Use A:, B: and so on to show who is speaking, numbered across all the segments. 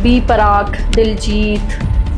A: B पराग, दिलजीत,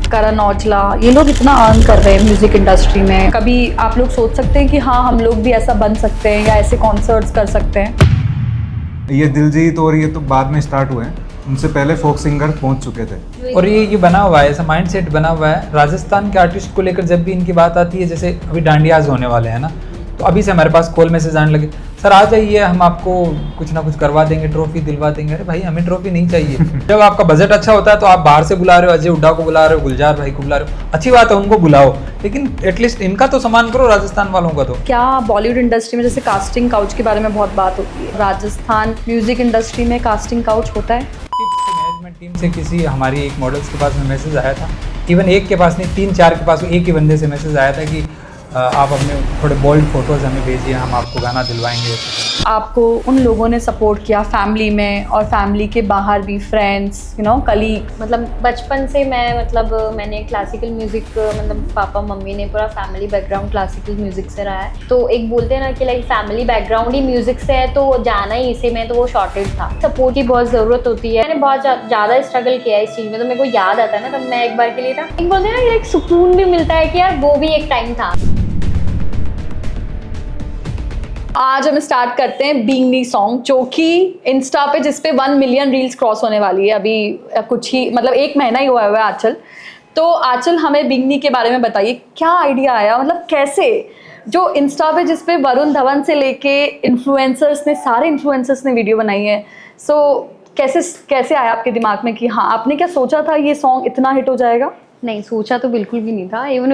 A: करण औजला, ये लोग इतना अर्न कर रहे हैं म्यूजिक इंडस्ट्री में। कभी आप लोग सोच सकते हैं कि हाँ हम लोग भी ऐसा बन सकते हैं या ऐसे कॉन्सर्ट्स कर सकते हैं?
B: ये दिलजीत और ये तो बाद में स्टार्ट हुए हैं, उनसे पहले फोक सिंगर पहुंच चुके थे।
C: और ये बना हुआ है, ऐसा माइंडसेट बना हुआ है राजस्थान के आर्टिस्ट को लेकर। जब भी इनकी बात आती है, जैसे अभी डांडियाज होने वाले हैं ना, तो अभी से हमारे पास कॉल मैसेज आने लगे, सर आ जाइए हम आपको कुछ ना कुछ करवा देंगे, ट्रॉफी दिलवा देंगे। अरे भाई हमें ट्रॉफी नहीं चाहिए। जब आपका बजट अच्छा होता है तो आप बाहर से बुला रहे हो, अजय हुड्डा को बुला रहे हो, गुलजार भाई को बुला रहे हो, अच्छी बात है, उनको बुलाओ, लेकिन एटलीस्ट इनका तो सम्मान करो, राजस्थान वालों का तो।
A: क्या बॉलीवुड इंडस्ट्री में जैसे कास्टिंग काउच के बारे में बहुत बात होती है, राजस्थान म्यूजिक इंडस्ट्री में कास्टिंग काउच होता है?
C: मैनेजमेंट टीम से किसी हमारी एक मॉडल्स के पास में मैसेज आया था, इवन एक के पास नहीं 3-4 के पास एक ही बंदे से मैसेज आया था कि आप अपने थोड़े बोल्ड फोटोज़ हमें भेजिए, हम आपको गाना दिलवाएंगे।
A: आपको उन लोगों ने सपोर्ट किया फैमिली में और फैमिली के बाहर भी, फ्रेंड्स, यू नो, कलीग?
D: मतलब बचपन से मैंने क्लासिकल म्यूज़िक, मतलब पापा मम्मी ने पूरा फैमिली बैकग्राउंड क्लासिकल म्यूज़िक से रहा है। तो एक बोलते हैं ना कि लाइक फैमिली बैकग्राउंड ही म्यूज़िक से है, तो जाना ही इसी में, तो वो शॉर्टेज था। सपोर्ट की बहुत ज़रूरत होती है। मैंने बहुत ज़्यादा स्ट्रगल किया है इस चीज़ में, तो मेरे को याद आता है ना, तब मैं एक बार के लिए था, एक बोलते हैं ना कि लाइक सुकून भी मिलता है कि यार वो भी एक टाइम था।
A: आज हम स्टार्ट करते हैं बीइंग मी सॉन्ग, जो कि इंस्टा पे जिस पे 1 मिलियन रील्स क्रॉस होने वाली है अभी कुछ ही, मतलब 1 महीना ही हुआ है आंचल। तो आंचल हमें बीइंग मी के बारे में बताइए, क्या आइडिया आया, मतलब कैसे, जो इंस्टा पे जिस पे वरुण धवन से लेके इन्फ्लुएंसर्स ने, सारे इन्फ्लुएंसर्स ने वीडियो बनाई है, सो कैसे आया आपके दिमाग में कि हाँ, आपने क्या सोचा था ये सॉन्ग इतना हिट हो जाएगा?
D: नहीं, सोचा तो बिल्कुल भी नहीं था। इवन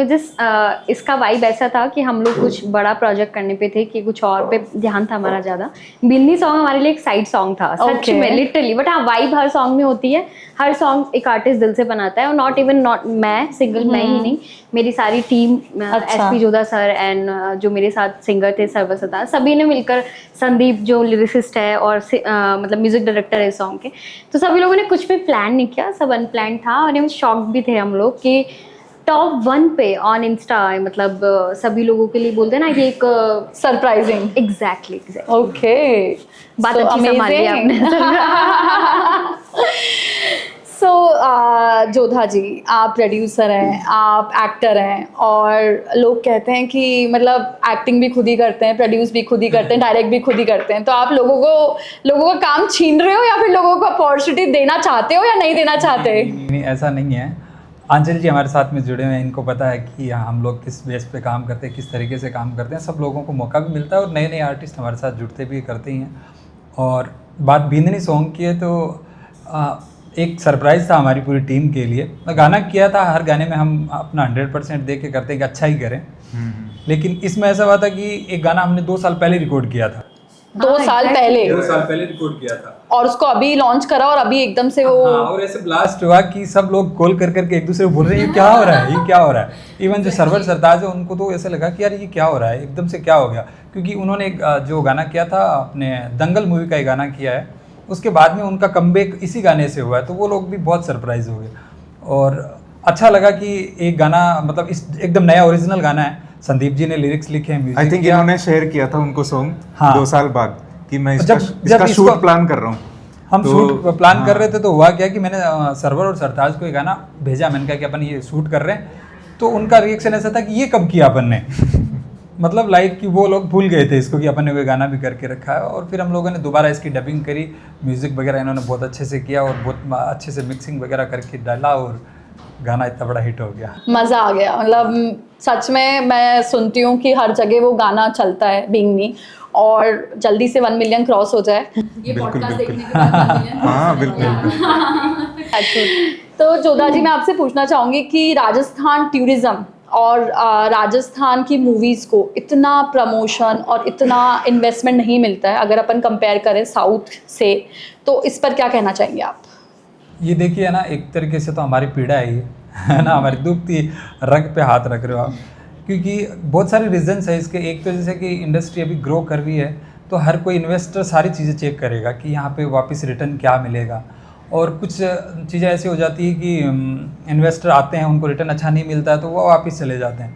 D: इसका वाइब ऐसा था कि हम लोग कुछ बड़ा प्रोजेक्ट करने पे थे, कि कुछ और पे ध्यान था हमारा ज़्यादा। बिन्नी सॉन्ग हमारे लिए एक साइड सॉन्ग था, सच में, लिटरली। बट हाँ, वाइब हर सॉन्ग में होती है, हर सॉन्ग एक आर्टिस्ट दिल से बनाता है, और नॉट मैं सिंगल, मैं ही नहीं, मेरी सारी team, SP Jodha sir and जो मेरे साथ सिंगर थे सर्वर सतार, सभी ने मिलकर, संदीप जो लिरिसिस्ट है और मतलब म्यूजिक डायरेक्टर है इस सॉन्ग के, तो सभी लोगों ने कुछ भी प्लान नहीं किया, सब अनप्लान था। और हम शॉक्ड भी थे हम लोग कि टॉप 1 पे ऑन इंस्टा, मतलब सभी लोगों के लिए बोलते हैं ना, ये एक
A: सरप्राइजिंग।
D: एग्जैक्टली।
A: ओके,
D: बात अच्छी संभाल ली आपने।
A: सो जोधा जी, आप प्रोड्यूसर हैं, आप एक्टर हैं, और लोग कहते हैं कि मतलब एक्टिंग भी खुद ही करते हैं, प्रोड्यूस भी खुद ही करते हैं, डायरेक्ट भी खुद ही करते हैं, तो आप लोगों का काम छीन रहे हो या फिर लोगों को अपॉर्चुनिटी देना चाहते हो या नहीं देना चाहते?
C: नहीं, ऐसा नहीं है। आंचल जी हमारे साथ में जुड़े हुए हैं, इनको पता है कि हम लोग किस बेस पे काम करते हैं, किस तरीके से काम करते हैं। सब लोगों को मौका भी मिलता है और नए नए आर्टिस्ट हमारे साथ जुड़ते भी करते ही हैं। और बात बिंदनी सॉन्ग की है, तो एक सरप्राइज़ था हमारी पूरी टीम के लिए। गाना किया था, हर गाने में हम अपना 100% दे के करते हैं कि अच्छा ही करें, लेकिन इसमें ऐसा हुआ था कि एक गाना हमने 2 साल पहले रिकॉर्ड किया था।
A: 2 साल पहले?
C: 2 साल पहले रिकॉर्ड किया था,
A: और उसको अभी लॉन्च करा और अभी एकदम से वो,
C: हाँ, और ऐसे ब्लास्ट हुआ कि सब लोग कॉल कर करके एक दूसरे को बोल रहे हैं ये क्या हो रहा है, ये क्या हो रहा है। इवन जो सर्वर सरताज है उनको तो ऐसा लगा कि यार ये क्या हो रहा है, एकदम से क्या हो गया, क्योंकि उन्होंने जो गाना किया था अपने दंगल मूवी का एक गाना किया है, उसके बाद में उनका कमबैक इसी गाने से हुआ है, तो वो लोग भी बहुत सरप्राइज हो गए। और अच्छा लगा कि एक गाना, मतलब इस एकदम नया ओरिजिनल गाना है, संदीप जी ने लिरिक्स लिखे हैं, म्यूजिक
B: आई थिंक इन्होंने शेयर किया था उनको सॉन्ग, हाँ, 2 साल बाद, कि मैं इसका शूट प्लान कर रहा हूँ।
C: हम शूट प्लान कर रहे थे, तो हुआ क्या कि मैंने सर्वर और सरताज को ये गाना भेजा, मैंने कहा कि अपन ये शूट कर रहे हैं, तो उनका रिएक्शन ऐसा था कि ये कब किया अपन ने। मतलब लाइक कि वो लोग भूल गए थे इसको कि अपन ने कोई गाना भी करके रखा है। और फिर हम लोगों ने दोबारा इसकी डबिंग करी, म्यूज़िक वगैरह इन्होंने बहुत अच्छे से किया और बहुत अच्छे से मिक्सिंग वगैरह करके डाला, और गाना इतना बड़ा हिट हो गया।
A: मज़ा आ गया, मतलब सच में मैं सुनती हूँ कि हर जगह वो गाना चलता है बीइंग मी, और जल्दी से 1 मिलियन क्रॉस हो जाए ये पॉडकास्ट देखने के बाद 1 मिलियन।
B: हाँ बिल्कुल।
A: तो जोधा जी, मैं आपसे पूछना चाहूँगी कि राजस्थान टूरिज्म और राजस्थान की मूवीज़ को इतना प्रमोशन और इतना इन्वेस्टमेंट नहीं मिलता है अगर अपन कंपेयर करें साउथ से, तो इस पर क्या कहना चाहेंगे आप?
C: ये देखिए ना, एक तरीके से तो हमारी पीड़ा है ना, हमारी दुखती रग पे हाथ रख रहे हो आप, क्योंकि बहुत सारे रीजंस है इसके। एक तो जैसे कि इंडस्ट्री अभी ग्रो कर रही है, तो हर कोई इन्वेस्टर सारी चीज़ें चेक करेगा कि यहाँ पे वापस रिटर्न क्या मिलेगा, और कुछ चीज़ें ऐसी हो जाती है कि इन्वेस्टर आते हैं, उनको रिटर्न अच्छा नहीं मिलता है, तो वो वापस चले जाते हैं।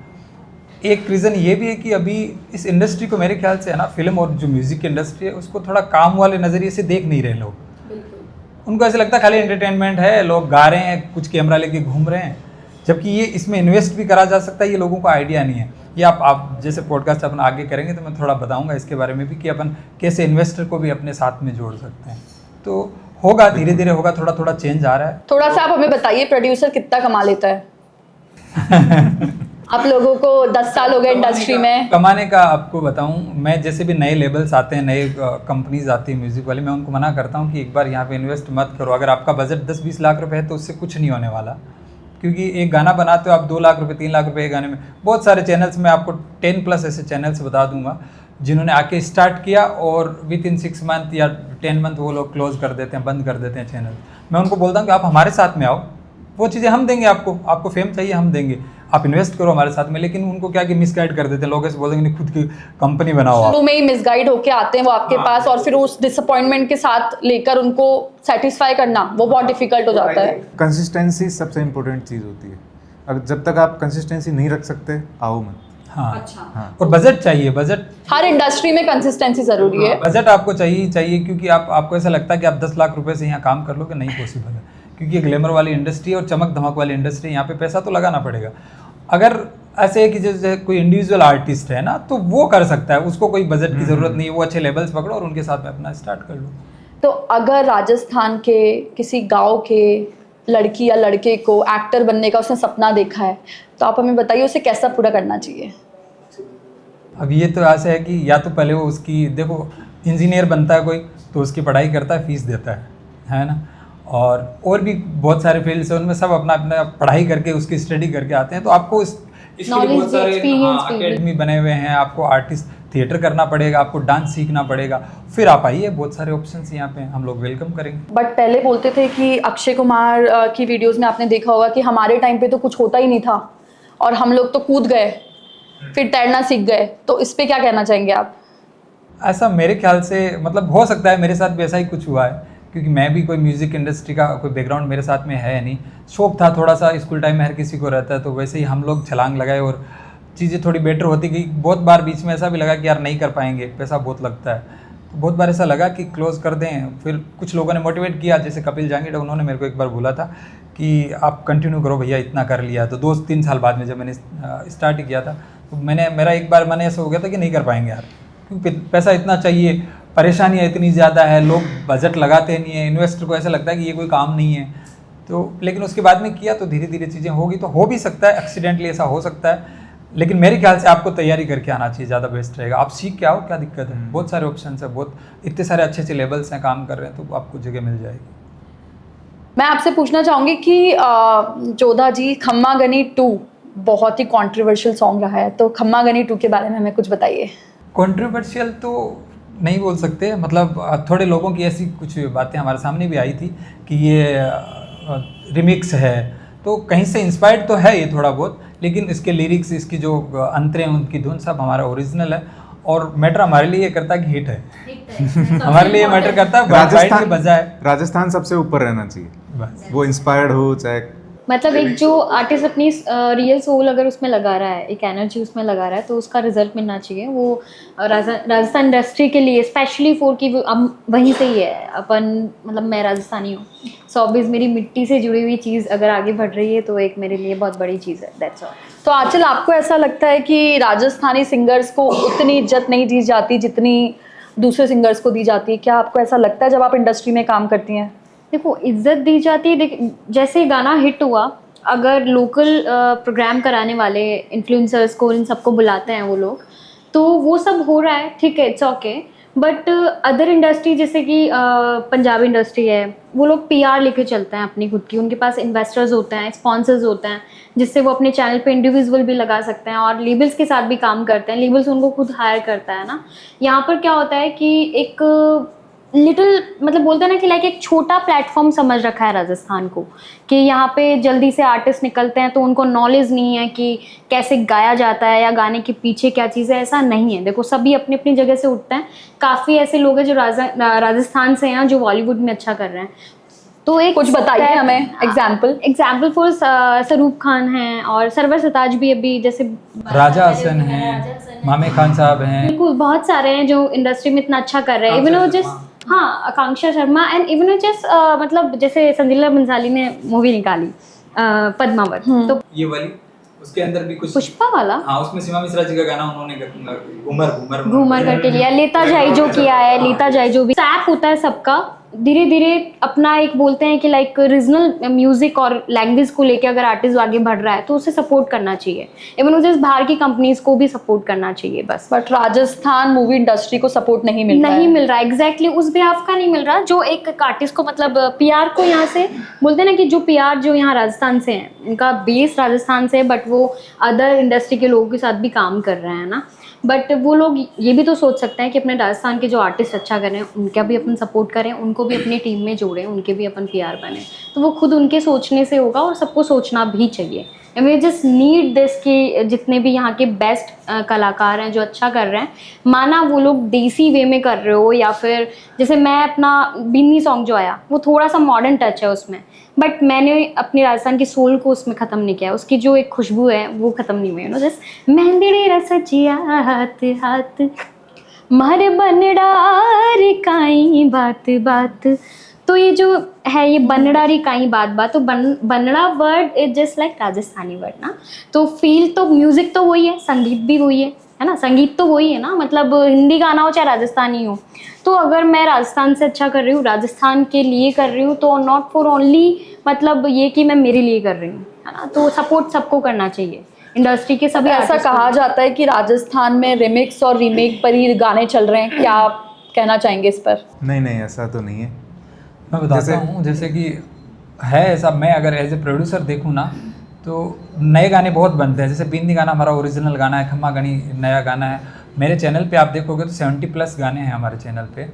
C: एक रीज़न ये भी है कि अभी इस इंडस्ट्री को मेरे ख्याल से है ना, फिल्म और जो म्यूज़िक की इंडस्ट्री है उसको थोड़ा काम वाले नज़रिए से देख नहीं रहे लोग। उनको ऐसा लगता है खाली एंटरटेनमेंट है, लोग गा रहे हैं, कुछ कैमरा लेके घूम रहे हैं, जबकि ये इसमें इन्वेस्ट भी करा जा सकता है, ये लोगों को आइडिया नहीं है। ये आप जैसे पॉडकास्ट अपन आगे करेंगे तो मैं थोड़ा बताऊंगा इसके बारे में भी कि अपन कैसे इन्वेस्टर को भी अपने साथ में जोड़ सकते हैं। तो होगा, धीरे धीरे होगा, थोड़ा थोड़ा चेंज आ रहा है।
A: थोड़ा सा आप हमें बताइए, प्रोड्यूसर कितना कमा लेता है? आप लोगों को 10 साल हो गए इंडस्ट्री में।
C: कमाने का आपको बताऊं, मैं जैसे भी नए लेबल्स आते हैं, नए कंपनीज आती है म्यूज़िक वाली, मैं उनको मना करता हूं कि एक बार यहाँ पे इन्वेस्ट मत करो। अगर आपका बजट 10-20 लाख रुपए है तो उससे कुछ नहीं होने वाला, क्योंकि एक गाना बनाते हो आप 2 लाख रुपए 3 लाख रुपए एक गाने में। बहुत सारे चैनल्स में आपको 10+ ऐसे चैनल्स बता दूंगा जिन्होंने आके स्टार्ट किया और विद इन 6 मंथ या 10 मंथ वो लोग क्लोज कर देते हैं, बंद कर देते हैं चैनल। मैं उनको बोलता हूँ कि आप हमारे साथ में आओ, वो चीज़ें हम देंगे आपको फेम चाहिए हम देंगे, आप इन्वेस्ट करो हमारे साथ में। लेकिन उनको क्या कि मिसगाइड कर देते हैं, लोग ऐसे बोलते हैं खुद की कंपनी बनाओ आप।
A: शुरू में ही मिसगाइड होके आते हैं वो आपके पास, और फिर उस डिसअपॉइंटमेंट के साथ लेकर उनको सेटिस्फाई करना वो बहुत डिफिकल्ट हो जाता है।
B: कंसिस्टेंसी सबसे इम्पोर्टेंट चीज़ होती है। अगर जब तक आप कंसिस्टेंसी नहीं रख सकते, आओ मत।
C: हाँ,
A: अच्छा।
C: हाँ। और बजट चाहिए, बजट
A: हर इंडस्ट्री में कंसिस्टेंसी जरूरी है।
C: बजट आपको चाहिए क्योंकि आपको ऐसा लगता है कि आप 10 लाख रुपए से यहाँ काम कर लोगे, नहीं पॉसिबल है, क्योंकि ये ग्लैमर वाली इंडस्ट्री और चमक धमक वाली इंडस्ट्री, यहाँ पे पैसा तो लगाना पड़ेगा। अगर ऐसे है कि जैसे कोई इंडिविजुअल आर्टिस्ट है ना, तो वो कर सकता है, उसको कोई बजट की ज़रूरत नहीं है, वो अच्छे लेवल्स पकड़ो और उनके साथ में अपना स्टार्ट कर लो।
A: तो अगर राजस्थान के किसी गांव के लड़की या लड़के को एक्टर बनने का उसने सपना देखा है, तो आप हमें बताइए उसे कैसा पूरा करना चाहिए?
C: अब ये तो ऐसा है कि या तो पहले वो उसकी, देखो इंजीनियर बनता है कोई तो उसकी पढ़ाई करता है, फीस देता है ना, और भी बहुत सारे फील्ड्स हैं, उनमें सब अपना अपना पढ़ाई करके उसकी स्टडी करके आते हैं। तो आपको इसके लिए बहुत सारे अकेडमी बने हुए हैं, आपको आर्टिस्ट थिएटर करना पड़ेगा, आपको डांस सीखना पड़ेगा, फिर आप आइए, बहुत सारे ऑप्शंस यहाँ पे हम लोग वेलकम करेंगे।
A: बट पहले बोलते थे कि अक्षय कुमार की वीडियोस में आपने देखा होगा कि हमारे टाइम पे तो कुछ होता ही नहीं था और हम लोग तो कूद गए, फिर तैरना सीख गए, तो इस पे क्या कहना चाहेंगे आप?
C: ऐसा मेरे ख्याल से मतलब हो सकता है मेरे साथ भी ऐसा ही कुछ हुआ है, क्योंकि मैं भी कोई म्यूज़िक इंडस्ट्री का कोई बैकग्राउंड मेरे साथ में है नहीं। शौक था थोड़ा सा, स्कूल टाइम में हर किसी को रहता है, तो वैसे ही हम लोग छलांग लगाए और चीज़ें थोड़ी बेटर होती गई। बहुत बार बीच में ऐसा भी लगा कि यार नहीं कर पाएंगे, पैसा बहुत लगता है, तो बहुत बार ऐसा लगा कि क्लोज कर दें। फिर कुछ लोगों ने मोटिवेट किया, जैसे कपिल जांगिड़, उन्होंने मेरे को एक बार बोला था कि आप कंटिन्यू करो भैया, इतना कर लिया। तो 2-3 साल बाद में जब मैंने स्टार्ट किया था, तो मेरा एक बार मन ऐसा हो गया था कि नहीं कर पाएंगे यार, क्योंकि पैसा इतना चाहिए, परेशानियाँ इतनी ज़्यादा है, लोग बजट लगाते नहीं है, इन्वेस्टर को ऐसा लगता है कि ये कोई काम नहीं है। तो लेकिन उसके बाद में किया तो धीरे धीरे चीज़ें होगी। तो हो भी सकता है, एक्सीडेंटली ऐसा हो सकता है, लेकिन मेरे ख्याल से आपको तैयारी करके आना चाहिए, ज़्यादा बेस्ट रहेगा। आप सीख के आओ, क्या दिक्कत है, बहुत सारे ऑप्शन है, बहुत इतने सारे अच्छे अच्छे लेवल्स हैं, काम कर रहे हैं, तो आपको जगह मिल जाएगी।
A: मैं आपसे पूछना चाहूँगी कि जोधा जी, खम्मा गनी 2 बहुत ही कॉन्ट्रोवर्शियल सॉन्ग रहा है, तो खम्मा गनी 2 के बारे में हमें कुछ बताइए।
C: कॉन्ट्रोवर्शियल तो नहीं बोल सकते, मतलब थोड़े लोगों की ऐसी कुछ बातें हमारे सामने भी आई थी कि ये रिमिक्स है, तो कहीं से इंस्पायर्ड तो है ये थोड़ा बहुत, लेकिन इसके लिरिक्स, इसकी जो अंतरें, उनकी धुन सब हमारा ओरिजिनल है। और मैटर हमारे लिए ये करता है कि हिट है हमारे लिए मैटर करता है
B: राजस्थान सबसे ऊपर रहना चाहिए, वो इंस्पायर्ड हो चाहे।
D: मतलब एक जो आर्टिस्ट अपनी रियल सोल अगर उसमें लगा रहा है, एक एनर्जी उसमें लगा रहा है, तो उसका रिजल्ट मिलना चाहिए। वो राजस्थान इंडस्ट्री के लिए स्पेशली फॉर की वहीं से ही है अपन, मतलब मैं राजस्थानी हूँ, सो ऑब्वियस मेरी मिट्टी से जुड़ी हुई चीज़ अगर आगे बढ़ रही है तो एक मेरे लिए बहुत बड़ी चीज़ है, दैट्स ऑल।
A: तो आंचल, आपको ऐसा लगता है कि राजस्थानी सिंगर्स को उतनी इज्जत नहीं दी जाती जितनी दूसरे सिंगर्स को दी जाती है? क्या आपको ऐसा लगता है जब आप इंडस्ट्री में काम करती हैं?
D: देखो, इज्जत दी जाती है, जैसे गाना हिट हुआ, अगर लोकल प्रोग्राम कराने वाले इन्फ्लुएंसर्स को, इन सबको बुलाते हैं वो लोग, तो वो सब हो रहा है, ठीक है, it's okay. But other industry जैसे कि पंजाबी इंडस्ट्री है, वो लोग PR लेके चलते हैं अपनी खुद की, उनके पास इन्वेस्टर्स होते हैं, स्पॉन्सर्स होते हैं, जिससे वो अपने चैनल पे इंडिविजुअल भी लगा सकते हैं, और लेबल्स के साथ भी काम करते हैं, लेबल्स उनको खुद हायर करता है ना। यहाँ पर क्या होता है कि एक लिटिल, मतलब बोलते हैं ना कि लाइक एक छोटा प्लेटफॉर्म समझ रखा है राजस्थान को, कि यहाँ पे जल्दी से आर्टिस्ट निकलते हैं तो उनको नॉलेज नहीं है कि कैसे गाया जाता है या गाने के पीछे क्या चीज़ है, ऐसा नहीं है। देखो, सभी अपनी अपनी जगह से उठते हैं, काफ़ी ऐसे लोग हैं जो राजस्थान से हैं जो बॉलीवुड में अच्छा कर रहे हैं। तो एक
A: कुछ बताइए हमें
D: एग्जाम्पल फॉर सरूप खान हैं, और सरवर सताज भी अभी, जैसे
C: राजा हसन हैं, मामे खान साहब हैं,
D: बिल्कुल बहुत सारे हैं जो इंडस्ट्री में इतना अच्छा कर रहे हैं। इवन वो हाँ, आकांक्षा शर्मा एंड इवन जस्ट मतलब जैसे संजीला बंसाली ने मूवी निकाली पद्मावत, तो
C: ये वाली उसके अंदर भी कुछ
D: पुष्पा वाला,
C: हाँ उसमें सीमा मिश्रा जी का गाना उन्होंने घूमर घूमर
D: घूमर करके लिया, लेता जाए जो किया है, लेता जाए जो भी सैप होता है सबका, धीरे धीरे अपना एक बोलते हैं कि लाइक रीजनल म्यूजिक और लैंग्वेज को लेके अगर आर्टिस्ट आगे बढ़ रहा है तो उसे सपोर्ट करना चाहिए, इवन उसे बाहर की कंपनीज को भी सपोर्ट करना चाहिए बस।
A: बट राजस्थान मूवी इंडस्ट्री को सपोर्ट नहीं मिल रहा है।
D: नहीं मिल रहा एग्जैक्टली उस बिहाफ का नहीं मिल रहा जो एक आर्टिस्ट को मतलब पीआर को यहाँ से बोलते हैं ना कि जो पीआर जो यहाँ राजस्थान से हैं, उनका बेस राजस्थान से है, बट वो अदर इंडस्ट्री के लोगों के साथ भी काम कर रहे हैं ना, बट वो लोग ये भी तो सोच सकते हैं कि अपने राजस्थान के जो आर्टिस्ट अच्छा कर रहे हैं उनका भी अपन सपोर्ट करें, उनको भी अपनी टीम में जोड़ें, उनके भी अपन पीआर बने, तो वो खुद उनके सोचने से होगा और सबको सोचना भी चाहिए। वी जस्ट नीड दिस कि जितने भी यहाँ के बेस्ट कलाकार हैं जो अच्छा कर रहे हैं, माना वो लोग देसी वे में कर रहे हो या फिर जैसे मैं अपना बिन्नी सॉन्ग जो आया वो थोड़ा सा मॉडर्न टच है उसमें, बट मैंने अपनी राजस्थान की सोल को उसमें ख़त्म नहीं किया, उसकी जो एक खुशबू है वो ख़त्म नहीं हुई, जस्ट मेहंदी रसिया हाथ हाथ मारे बनडार काई बात बात, तो ये जो है ये बनडारी काई बात बात, तो बनड़ा word is just like Rajasthani word ना, तो फील तो म्यूजिक तो वही है, संगीत भी वही है ना, संगीत तो वही है ना, मतलब हिंदी गाना हो चाहे राजस्थानी हो, तो अगर मैं राजस्थान से अच्छा कर रही हूँ, राजस्थान के लिए कर रही हूँ, तो नॉट फॉर ओनली मतलब ये कि मैं मेरे लिए कर रही हूँ, है ना, तो सपोर्ट सबको करना चाहिए इंडस्ट्री के सभी।
A: ऐसा कहा जाता है कि राजस्थान में रिमिक्स और रीमेक पर ही गाने चल रहे हैं, क्या आप कहना चाहेंगे इस पर?
B: नहीं नहीं, ऐसा तो नहीं है।
C: मैं बताता हूँ जैसे कि है ऐसा, मैं अगर एज ए प्रोड्यूसर देखूँ ना तो नए गाने बहुत बनते हैं, जैसे बिंदी गाना हमारा ओरिजिनल गाना है, खम्मा गणी नया गाना है, मेरे चैनल पे आप देखोगे तो 70+ गाने हैं हमारे चैनल पे,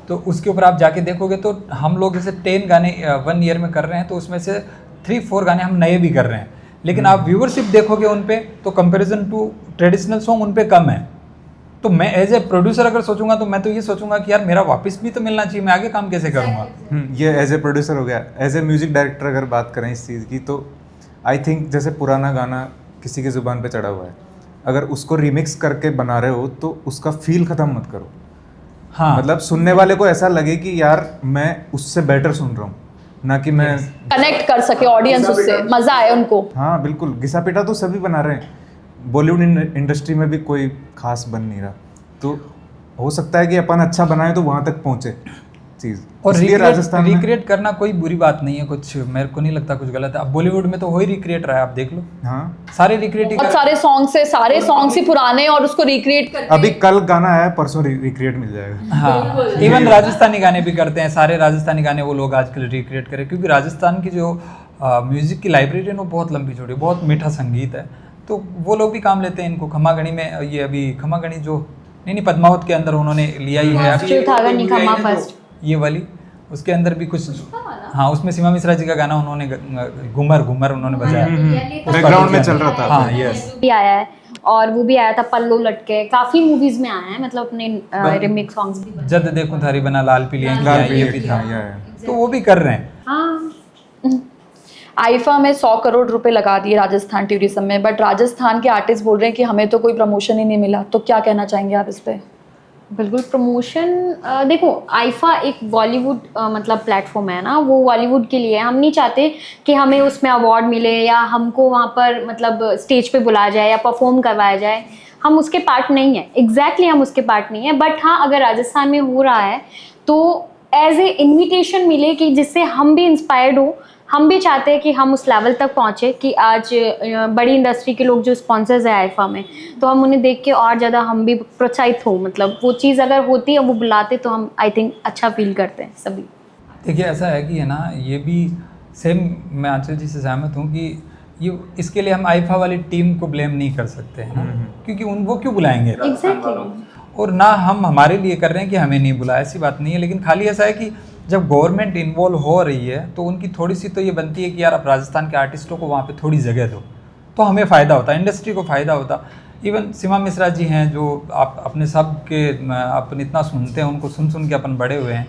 C: तो उसके ऊपर आप जाके देखोगे तो हम लोग जैसे 10 गाने 1 ईयर में कर रहे हैं, तो उसमें से 3-4 गाने हम नए भी कर रहे हैं, लेकिन आप व्यूअरशिप देखोगे उन पे तो कंपैरिजन टू ट्रेडिशनल सॉन्ग उन पे कम है। तो मैं एज ए प्रोड्यूसर अगर सोचूंगा तो मैं तो ये सोचूंगा कि यार मेरा वापस भी तो मिलना चाहिए, मैं आगे काम कैसे करूँगा।
B: ये एज ए प्रोड्यूसर हो गया। एज ए म्यूजिक डायरेक्टर अगर बात करें इस चीज़ की, तो आई थिंक जैसे पुराना गाना किसी की ज़ुबान पे चढ़ा हुआ है, अगर उसको रिमिक्स करके बना रहे हो तो उसका फील ख़त्म मत करो।
C: हाँ,
B: मतलब सुनने वाले को ऐसा लगे कि यार मैं उससे बेटर सुन रहा हूँ, ना कि मैं
A: कनेक्ट कर सके ऑडियंस उससे, मजा आए उनको।
B: हाँ बिल्कुल, घिसा पिटा तो सभी बना रहे हैं, बॉलीवुड इंडस्ट्री में भी कोई खास बन नहीं रहा, तो हो सकता है कि अपन अच्छा बनाए तो वहाँ तक पहुँचे चीज़।
C: और
B: राजस्थान
C: रिक्रिएट करना कोई बुरी बात नहीं है, कुछ मेरे को नहीं लगता कुछ गलत है। अब बॉलीवुड में तो वही रिक्रिएट रहा है, आप देख लो,
B: हाँ
C: सारे रिक्रिएट ही
A: बहुत सारे सॉन्ग्स है, सारे सॉन्ग्स ही पुराने और उसको रिक्रिएट करके।
B: अभी कल गाना आया, परसों रिक्रिएट मिल जाएगा।
C: हाँ, इवन राजस्थानी गाने भी करते हैं, सारे राजस्थानी गाने वो लोग आजकल रिक्रिएट करें, क्योंकि राजस्थान की जो म्यूजिक की लाइब्रेरी है वो बहुत लंबी चौड़ी, बहुत मीठा संगीत है, तो वो लोग भी काम लेते हैं इनको। खम्मा गणी में ये अभी खम्मा गणी जो नहीं पद्मावत के अंदर उन्होंने लिया ही है अभी, ये वाली उसके अंदर भी कुछ, हाँ उसमें सीमा मिश्रा जी का गाना उन्होंने घूमर घूमर उन्होंने बजाया,
B: बैकग्राउंड में चल रहा था।
C: हाँ यस,
D: भी आया है, और वो भी आया था पल्लो लटके, काफी मूवीज में आया है, मतलब अपने रिमिक्स सॉन्ग्स भी।
C: जद देखूं थारी बना लाल पीलियां की, ये भी था, तो वो भी कर रहे हैं।
D: हाँ,
A: आईफा में 100 करोड़ रुपए लगा दिए राजस्थान टूरिज्म में, बट राजस्थान के आर्टिस्ट बोल रहे हैं कि हमें तो कोई प्रमोशन ही नहीं मिला, तो क्या कहना चाहेंगे आप इस पे?
D: बिल्कुल प्रमोशन, देखो आईफा एक बॉलीवुड मतलब प्लेटफॉर्म है ना, वो बॉलीवुड के लिए, हम नहीं चाहते कि हमें उसमें अवार्ड मिले या हमको वहाँ पर मतलब स्टेज पे बुलाया जाए या परफॉर्म करवाया जाए, हम उसके पार्ट नहीं है, एग्जैक्टली हम उसके पार्ट नहीं है, बट हाँ अगर राजस्थान में हो रहा है तो एज ए इन्विटेशन मिले कि जिससे हम भी इंस्पायर्ड हो, हम भी चाहते हैं कि हम उस लेवल तक पहुँचे कि आज बड़ी इंडस्ट्री के लोग जो स्पॉन्सर्स है आईफा में, तो हम उन्हें देख के और ज़्यादा हम भी प्रोत्साहित हो, मतलब वो चीज़ अगर होती है वो बुलाते तो हम आई थिंक अच्छा फील करते हैं सभी।
C: देखिए ऐसा है कि है ना, ये भी सेम मैं आंचल जी से सहमत हूँ कि ये इसके लिए हम आईफा वाली टीम को ब्लेम नहीं कर सकते हैं ना, क्योंकि वो क्यों बुलाएंगे
D: एग्जैक्टली,
C: और ना हम हमारे लिए कर रहे हैं कि हमें नहीं बुलाया, ऐसी बात नहीं है, लेकिन खाली ऐसा है कि जब गवर्नमेंट इन्वॉल्व हो रही है तो उनकी थोड़ी सी तो ये बनती है कि यार आप राजस्थान के आर्टिस्टों को वहाँ पे थोड़ी जगह दो, तो हमें फ़ायदा होता है, इंडस्ट्री को फ़ायदा होता। इवन सीमा मिश्रा जी हैं जो आप अपने सब के अपन इतना सुनते हैं, उनको सुन के अपन बड़े हुए हैं,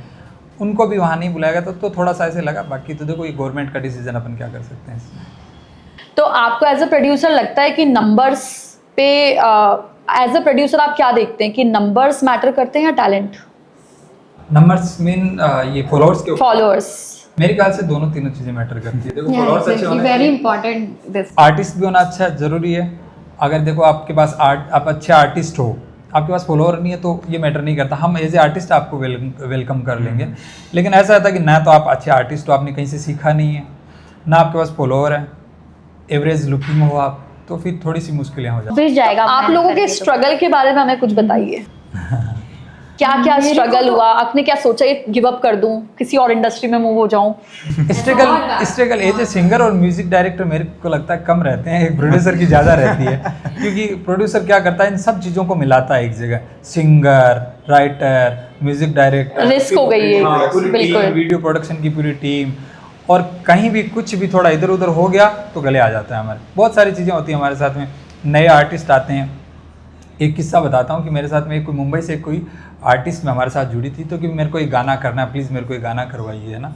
C: उनको भी वहाँ नहीं बुलाया गया तो थोड़ा सा ऐसे लगा। बाकी तो देखो ये गवर्नमेंट का डिसीजन, अपन क्या कर सकते हैं इसमें।
A: तो आपको एज अ प्रोड्यूसर लगता है कि नंबर्स पे, एज अ प्रोड्यूसर आप क्या देखते हैं कि नंबर्स मैटर करते हैं या टैलेंट?
C: नंबर्स मीन ये फॉलोअर्स के ऊपर?
A: फॉलोअर्स?
C: मेरे ख्याल से दोनों तीनों चीजें मैटर करती है। देखो फॉलोअर्स अच्छे होने
D: वेरी
C: चाहिए,
D: इंपॉर्टेंट दिस।
C: आर्टिस्ट भी होना अच्छा जरूरी है। अगर देखो आपके पास आप अच्छे आर्टिस्ट हो, आपके पास फॉलोअर नहीं है तो ये मैटर नहीं करता, हम एज ए आर्टिस्ट आपको वेलकम कर लेंगे। लेकिन ऐसा रहता है कि ना तो आप अच्छे आर्टिस्ट हो, आपने कहीं से सीखा नहीं है, ना आपके पास फॉलोअर है, एवरेज लुकिंग हो आप, तो फिर थोड़ी सी मुश्किलें हो जाती
D: फिर जाएगा
A: आप लोगों के स्ट्रगल के बारे में हमें कुछ बताइए। क्या क्या स्ट्रगल हुआ, आपने क्या सोचा ये गिव अप कर दूं, किसी और इंडस्ट्री में मूव हो जाऊं?
C: स्ट्रगल एज ए सिंगर और म्यूजिक डायरेक्टर मेरे को लगता है कम रहते हैं, एक प्रोड्यूसर की ज़्यादा रहती है। क्योंकि प्रोड्यूसर क्या करता है, इन सब चीज़ों को मिलाता है एक जगह, singer, writer, music director,
A: risk हो गई है बिल्कुल।
C: वीडियो प्रोडक्शन की पूरी टीम, और कहीं भी कुछ भी थोड़ा इधर उधर हो गया तो गले आ जाता है हमारे। बहुत सारी चीज़ें होती हैं हमारे साथ में, नए आर्टिस्ट आते हैं। एक किस्सा बताता हूँ कि मेरे साथ में कोई मुंबई से कोई आर्टिस्ट में हमारे साथ जुड़ी थी, तो कि मेरे को एक गाना करना है, प्लीज़ मेरे को एक गाना करवाइए, है ना।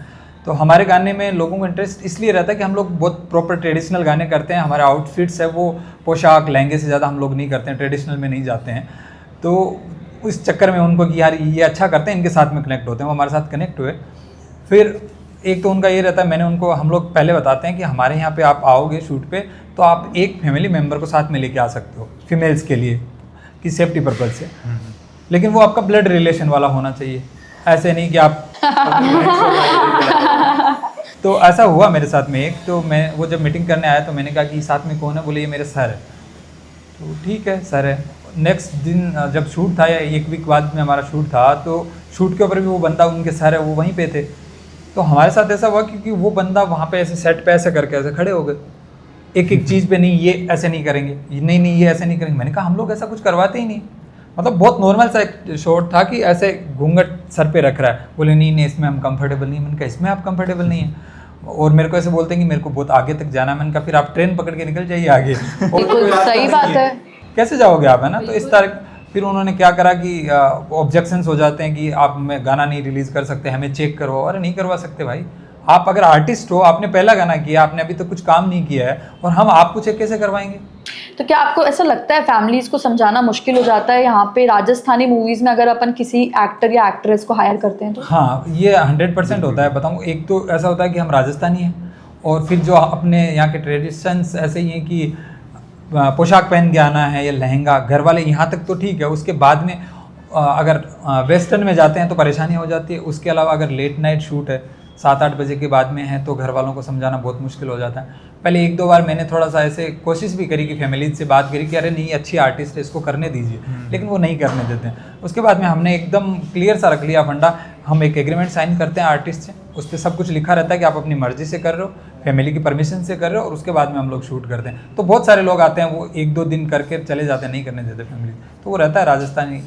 C: तो हमारे गाने में लोगों को इंटरेस्ट इसलिए रहता है कि हम लोग बहुत प्रॉपर ट्रेडिशनल गाने करते हैं, हमारे आउटफिट्स है वो पोशाक लहंगे से ज़्यादा हम लोग नहीं करते हैं, ट्रेडिशनल में नहीं जाते हैं। तो उस चक्कर में उनको कि यार ये अच्छा करते हैं, इनके साथ में कनेक्ट होते हैं, वो हमारे साथ कनेक्ट हुए। फिर एक तो उनका ये रहता है, मैंने उनको, हम लोग पहले बताते हैं कि हमारे यहाँ पे आप आओगे शूट पे तो आप एक फैमिली मेम्बर को साथ में लेके आ सकते हो, फीमेल्स के लिए, कि सेफ्टी पर्पज से। लेकिन वो आपका ब्लड रिलेशन वाला होना चाहिए, ऐसे नहीं कि आप तो ऐसा हुआ मेरे साथ में एक, तो मैं वो जब मीटिंग करने आया तो मैंने कहा कि साथ में कौन है, बोले ये मेरे सर है। तो ठीक है सर है। नेक्स्ट दिन जब शूट था, या एक वीक बाद में हमारा शूट था, तो शूट के ऊपर भी वो बंदा, उनके सर है, वो वहीं पे थे। तो हमारे साथ ऐसा हुआ क्योंकि वो बंदा वहाँ पे ऐसे सेट पे ऐसे करके ऐसे खड़े हो गए, एक एक चीज़ पे, नहीं ये ऐसे नहीं करेंगे, नहीं ये ऐसे नहीं करेंगे। मैंने कहा हम लोग ऐसा कुछ करवाते ही नहीं, मतलब बहुत नॉर्मल सा एक शॉट था कि ऐसे घूंघट सर पे रख रहा है। बोले नहीं इसमें हम कंफर्टेबल नहीं। मैंने कहा इसमें आप कंफर्टेबल नहीं है, और मेरे को ऐसे बोलते हैं कि मेरे को बहुत आगे तक जाना है। मैंने कहा फिर आप ट्रेन पकड़ के निकल जाइए आगे।
A: बिल्कुल सही बात है,
C: कैसे जाओगे आप, है ना। तो इस तरह फिर उन्होंने क्या करा कि ऑब्जेक्शंस हो जाते हैं कि आप में गाना नहीं रिलीज़ कर सकते, हमें चेक करवाओ। अरे नहीं करवा सकते भाई, आप अगर आर्टिस्ट हो, आपने पहला गाना किया, आपने अभी तक कुछ काम नहीं किया है, और हम आपको चेक कैसे करवाएंगे।
A: तो क्या आपको ऐसा लगता है फैमिलीज को समझाना मुश्किल हो जाता है यहाँ पे राजस्थानी मूवीज में, अगर अपन किसी एक्टर या एक्ट्रेस को हायर करते हैं तो?
C: हाँ, ये 100% होता है। बताऊँ, एक तो ऐसा होता है कि हम राजस्थानी हैं, और फिर जो अपने यहाँ के ट्रेडिशंस ऐसे ही हैं कि पोशाक पहन के आना है या लहंगा, घर वाले यहाँ तक तो ठीक है। उसके बाद में अगर वेस्टर्न में जाते हैं तो परेशानी हो जाती है। उसके अलावा अगर लेट नाइट शूट है, 7-8 बजे के बाद में है, तो घर वालों को समझाना बहुत मुश्किल हो जाता है। पहले 1-2 बार मैंने थोड़ा सा ऐसे कोशिश भी करी कि फैमिली से बात करी कि अरे नहीं अच्छी आर्टिस्ट है, इसको करने दीजिए, लेकिन वो नहीं करने देते हैं। उसके बाद में हमने एकदम क्लियर सा रख लिया फंडा, हम एक एग्रीमेंट साइन करते हैं आर्टिस्ट से, उस पर सब कुछ लिखा रहता है कि आप अपनी मर्जी से कर रहे हो, फैमिली की परमिशन से कर रहे हो, और उसके बाद में हम लोग शूट करते हैं। तो बहुत सारे लोग आते हैं, वो 1-2 दिन करके चले जाते हैं, नहीं करने देते फैमिली। तो वो रहता है राजस्थानी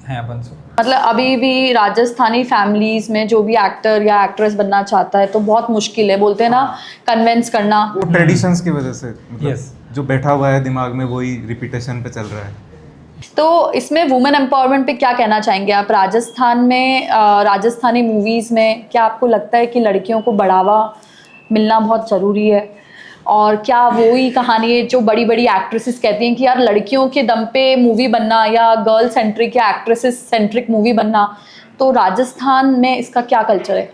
C: हैं अपन से।
A: मतलब अभी भी राजस्थानी फैमिलीज में जो भी एक्टर या एक्ट्रेस बनना चाहता है तो बहुत मुश्किल है, बोलते हैं ना, कन्विंस करना।
B: वो ट्रेडिशंस की वजह से, मतलब
C: Yes.
B: जो बैठा हुआ है दिमाग में वही रिपीटेशन पे चल रहा है।
A: तो इसमें वुमेन एम्पावरमेंट पे क्या कहना चाहेंगे आप? राजस्थान में राजस्थानी मूवीज में क्या आपको लगता है कि लड़कियों को बढ़ावा मिलना बहुत ज़रूरी है? और क्या वही कहानी है जो बड़ी बड़ी एक्ट्रेसेस कहती हैं कि यार लड़कियों के दम पे मूवी बनना या गर्ल सेंट्रिक या एक्ट्रेसेस सेंट्रिक मूवी बनना, तो राजस्थान में इसका क्या कल्चर है?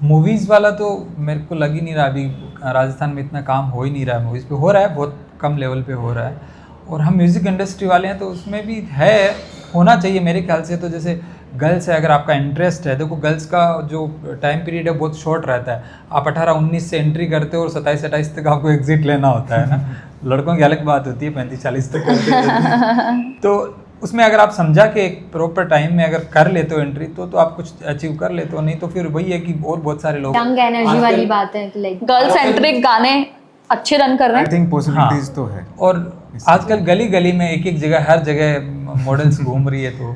C: मूवीज़ वाला तो मेरे को लग ही नहीं रहा, अभी राजस्थान में इतना काम हो ही नहीं रहा है। मूवीज़ पे हो रहा है, बहुत कम लेवल पे हो रहा है। और हम म्यूज़िक इंडस्ट्री वाले हैं तो उसमें भी है, होना चाहिए मेरे ख्याल से। तो जैसे गर्ल्स है, अगर आपका इंटरेस्ट है, देखो गर्ल्स का जो टाइम पीरियड है बहुत शॉर्ट रहता है। आप 18-19 से एंट्री करते हो और 27-28 तक आपको एग्जिट लेना होता है ना। लड़कों की अलग बात होती है, 35-40 तक करते हैं। तो उसमें अगर आप समझा के एक प्रॉपर टाइम में अगर कर लेते हो एंट्री, तो आप कुछ अचीव कर लेते हो। नहीं तो फिर वही है कि और बहुत सारे लोग,
D: यंग एनर्जी वाली बात है, लाइक
A: गर्ल सेंट्रिक गाने अच्छे रन कर रहे
B: आई
A: हैं।
B: थिंक पॉसिबिलिटीज तो है।
C: और आजकल गली गली में एक जगह, हर जगह मॉडल्स घूम रही है। तो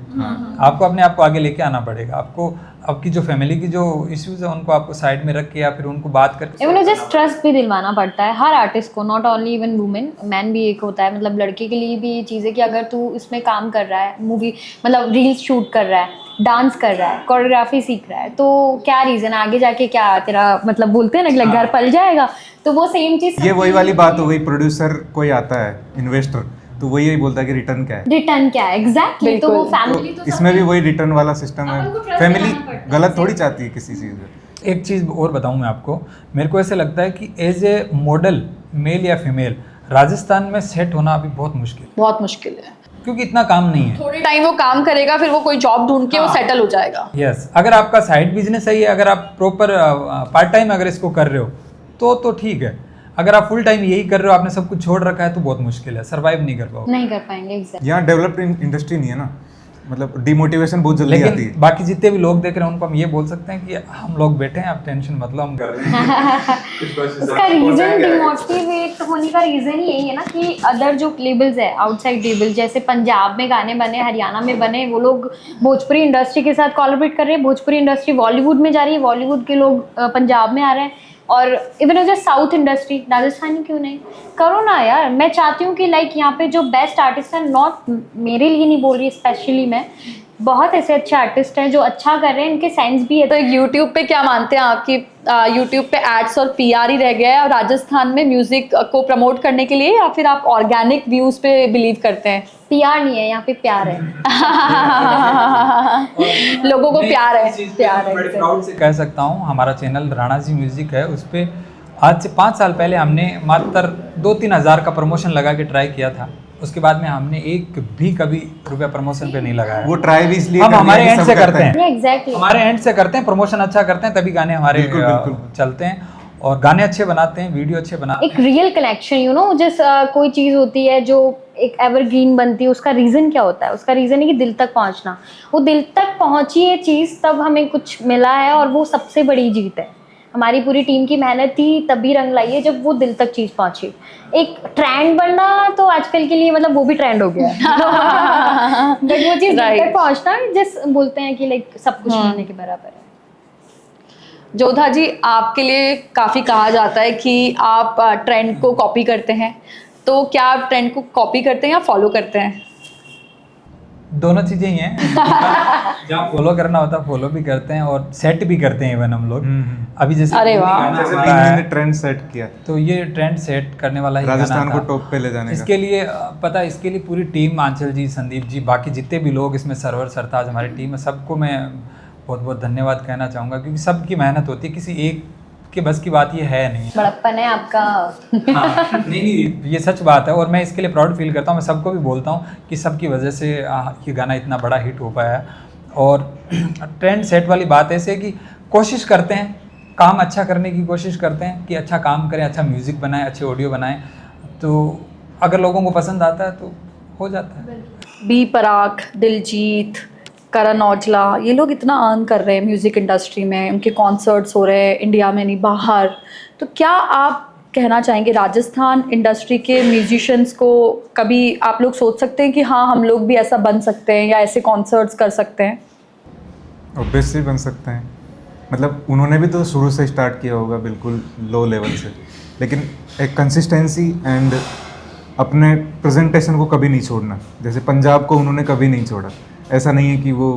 C: आपको अपने आप को आगे लेके आना पड़ेगा। आपको आपकी जो फैमिली की जो इश्यूज है उनको आपको साइड में रख के या फिर उनको बात करके,
D: इवन जस्ट ट्रस्ट भी दिलवाना पड़ता है हर आर्टिस्ट को, not only even women, man भी एक होता है। मतलब लड़के के लिए भी ये चीज़ है कि अगर तू इसमें काम कर रहा है, मूवी मतलब रील्स शूट कर रहा है, डांस कर रहा है, कोरियोग्राफी सीख रहा है, तो क्या रीज़न आगे जाके क्या तेरा मतलब बोलते हैं ना घर पल जाएगा। तो वो सेम चीज़,
B: ये वही वाली बात हो गई, प्रोड्यूसर कोई आता है इन्वेस्टर, तो वही यही बोलता है कि रिटर्न क्या है।
D: रिटर्न क्या है एग्जैक्टली, तो वो
A: बिल्कुल।
D: फैमिली
B: तो इसमें भी वही रिटर्न वाला सिस्टम है।
D: अपन को trust
B: फैमिली
D: करना पड़ता है।
B: गलत थोड़ी चाहती है किसी चीज़ में।
C: एक चीज़ और बताऊं मैं आपको, मेरे को ऐसे लगता है कि एज ए मॉडल मेल या फीमेल राजस्थान में सेट होना अभी बहुत मुश्किल है,
A: बहुत मुश्किल है।
C: क्योंकि इतना काम नहीं है।
A: थोड़े टाइम वो काम करेगा, फिर वो कोई जॉब ढूंढ के वो
C: हाँ।
A: सेटल हो जाएगा।
C: यस, अगर आपका साइड बिजनेस सही है, अगर आप प्रॉपर पार्ट टाइम अगर इसको कर रहे हो तो ठीक है। अगर आप फुल टाइम यही कर रहे हो, आपने सब कुछ छोड़ रखा है, तो बहुत मुश्किल है, सर्वाइव नहीं कर पाओगे।
D: नहीं कर पाएंगे एग्जैक्टली।
B: यहाँ डेवलप्ड इंडस्ट्री नहीं है ना, मतलब डिमोटिवेशन बहुत जल्दी आती
C: लेकिन
B: है।
C: बाकी जितने भी लोग देख रहे हैं उनको हम ये बोल सकते हैं कि हम लोग बैठे हैं, आप टेंशन मत लो, हम कर रहे हैं।
D: उसका रीजन डिमोटिवेट होने का रीजन ही यही है ना कि अदर जो लेबल्स है, आउटसाइड लेबल, जैसे पंजाब में गाने बने, हरियाणा में बने, वो लोग भोजपुरी इंडस्ट्री के साथ कोलैबोरेट कर रहे हैं। भोजपुरी इंडस्ट्री बॉलीवुड में जा रही है, बॉलीवुड के लोग पंजाब में आ रहे हैं। और even as south industry, Rajasthani क्यों नहीं करो ना यार। मैं चाहती हूँ कि लाइक यहाँ पे जो बेस्ट आर्टिस्ट हैं, नॉट मेरे लिए नहीं बोल रही स्पेशली मैं, बहुत ऐसे अच्छे आर्टिस्ट हैं जो अच्छा कर रहे हैं, इनके सेंस भी है।
A: तो यूट्यूब पे क्या मानते हैं आपकी, यूट्यूब पे एड्स और पीआर ही रह गया है और राजस्थान में म्यूजिक को प्रमोट करने के लिए, या फिर आप ऑर्गेनिक व्यूज पे बिलीव करते हैं?
D: पीआर नहीं है यहाँ पे, प्यार है।
A: लोगों को प्यार है, प्यार है।
C: बड़े प्राउड से कह सकता हूँ, हमारा चैनल राणा जी म्यूजिक है, उस पर आज से 5 साल पहले हमने मात्र 2-3 हज़ार का प्रमोशन लगा के ट्राई किया था। उसके बाद में हमने एक भी कभी रुपया प्रमोशन पे नहीं लगाया।
B: वो ट्राई भी इसलिए
C: हम
B: कर
C: हमारे
B: लिया कि
C: एंड
B: सब
C: से करते हैं,
D: एग्जैक्टली।
C: हमारे एंड से करते हैं, प्रमोशन अच्छा करते हैं, तभी गाने हमारे
B: बिल्कुल, बिल्कुल।
C: चलते हैं, और गाने अच्छे बनाते हैं, वीडियो अच्छे बनाते
D: एक रियल कनेक्शन, यू नो, जिस कोई चीज़ होती है जो एक एवरग्रीन बनती है, उसका रीज़न क्या होता है? उसका रीज़न है कि दिल तक पहुंचना। वो दिल तक पहुंची है चीज़, तब हमें कुछ मिला है, और वो सबसे बड़ी जीत है। हमारी पूरी टीम की मेहनत थी, तभी रंग लाई है जब वो दिल तक चीज़ पहुंची। एक ट्रेंड बनना तो आजकल के लिए मतलब वो भी ट्रेंड हो गया है। बट वो चीज़ दिल तक पहुंचना, जिस बोलते हैं कि लाइक सब कुछ मिलने के बराबर है।
A: जोधा जी, आपके लिए काफ़ी कहा जाता है कि आप ट्रेंड को कॉपी करते हैं, तो क्या आप ट्रेंड को कॉपी करते हैं या फॉलो करते हैं?
C: दोनों चीज़ें ही हैं। जहाँ फॉलो करना होता है फॉलो भी करते हैं, और सेट भी करते हैं इवन हम लोग। अभी जैसे
A: अरे वाह।
C: गाना
B: जैसे
C: हमारा है,
B: ने ट्रेंड सेट किया
C: तो ये ट्रेंड सेट करने वाला ही
B: राजस्थान
C: गाना
B: को
C: था।
B: टॉप पे ले जाने का।
C: इसके लिए पता है, इसके लिए पूरी टीम, आंचल जी, संदीप जी, बाकी जितने भी लोग इसमें सर्वर सरताज हमारी टीम है, सबको मैं बहुत बहुत धन्यवाद कहना चाहूँगा, क्योंकि सबकी मेहनत होती है, किसी एक के बस की बात ये है नहीं।
D: बड़प्पन है आपका।
C: हाँ, नहीं, ये सच बात है, और मैं इसके लिए प्राउड फील करता हूँ। मैं सबको भी बोलता हूँ कि सबकी वजह से ये गाना इतना बड़ा हिट हो पाया है। और ट्रेंड सेट वाली बात ऐसे है कि कोशिश करते हैं, काम अच्छा करने की कोशिश करते हैं कि अच्छा काम करें, अच्छा म्यूज़िक बनाएं, अच्छे ऑडियो बनाएं, तो अगर लोगों को पसंद आता है तो हो जाता है।
A: बी पराग, दिलजीत, करण औजला, ये लोग इतना अर्न कर रहे हैं म्यूज़िक इंडस्ट्री में, उनके कॉन्सर्ट्स हो रहे हैं इंडिया में नहीं बाहर, तो क्या आप कहना चाहेंगे राजस्थान इंडस्ट्री के म्यूजिशियंस को, कभी आप लोग सोच सकते हैं कि हाँ हम लोग भी ऐसा बन सकते हैं या ऐसे कॉन्सर्ट्स कर सकते हैं?
B: ऑब्वियसली बन सकते हैं, मतलब उन्होंने भी तो शुरू से स्टार्ट किया होगा बिल्कुल लो लेवल से, लेकिन एक कंसिस्टेंसी एंड अपने प्रेजेंटेशन को कभी नहीं छोड़ना। जैसे पंजाब को उन्होंने कभी नहीं छोड़ा, ऐसा नहीं है कि वो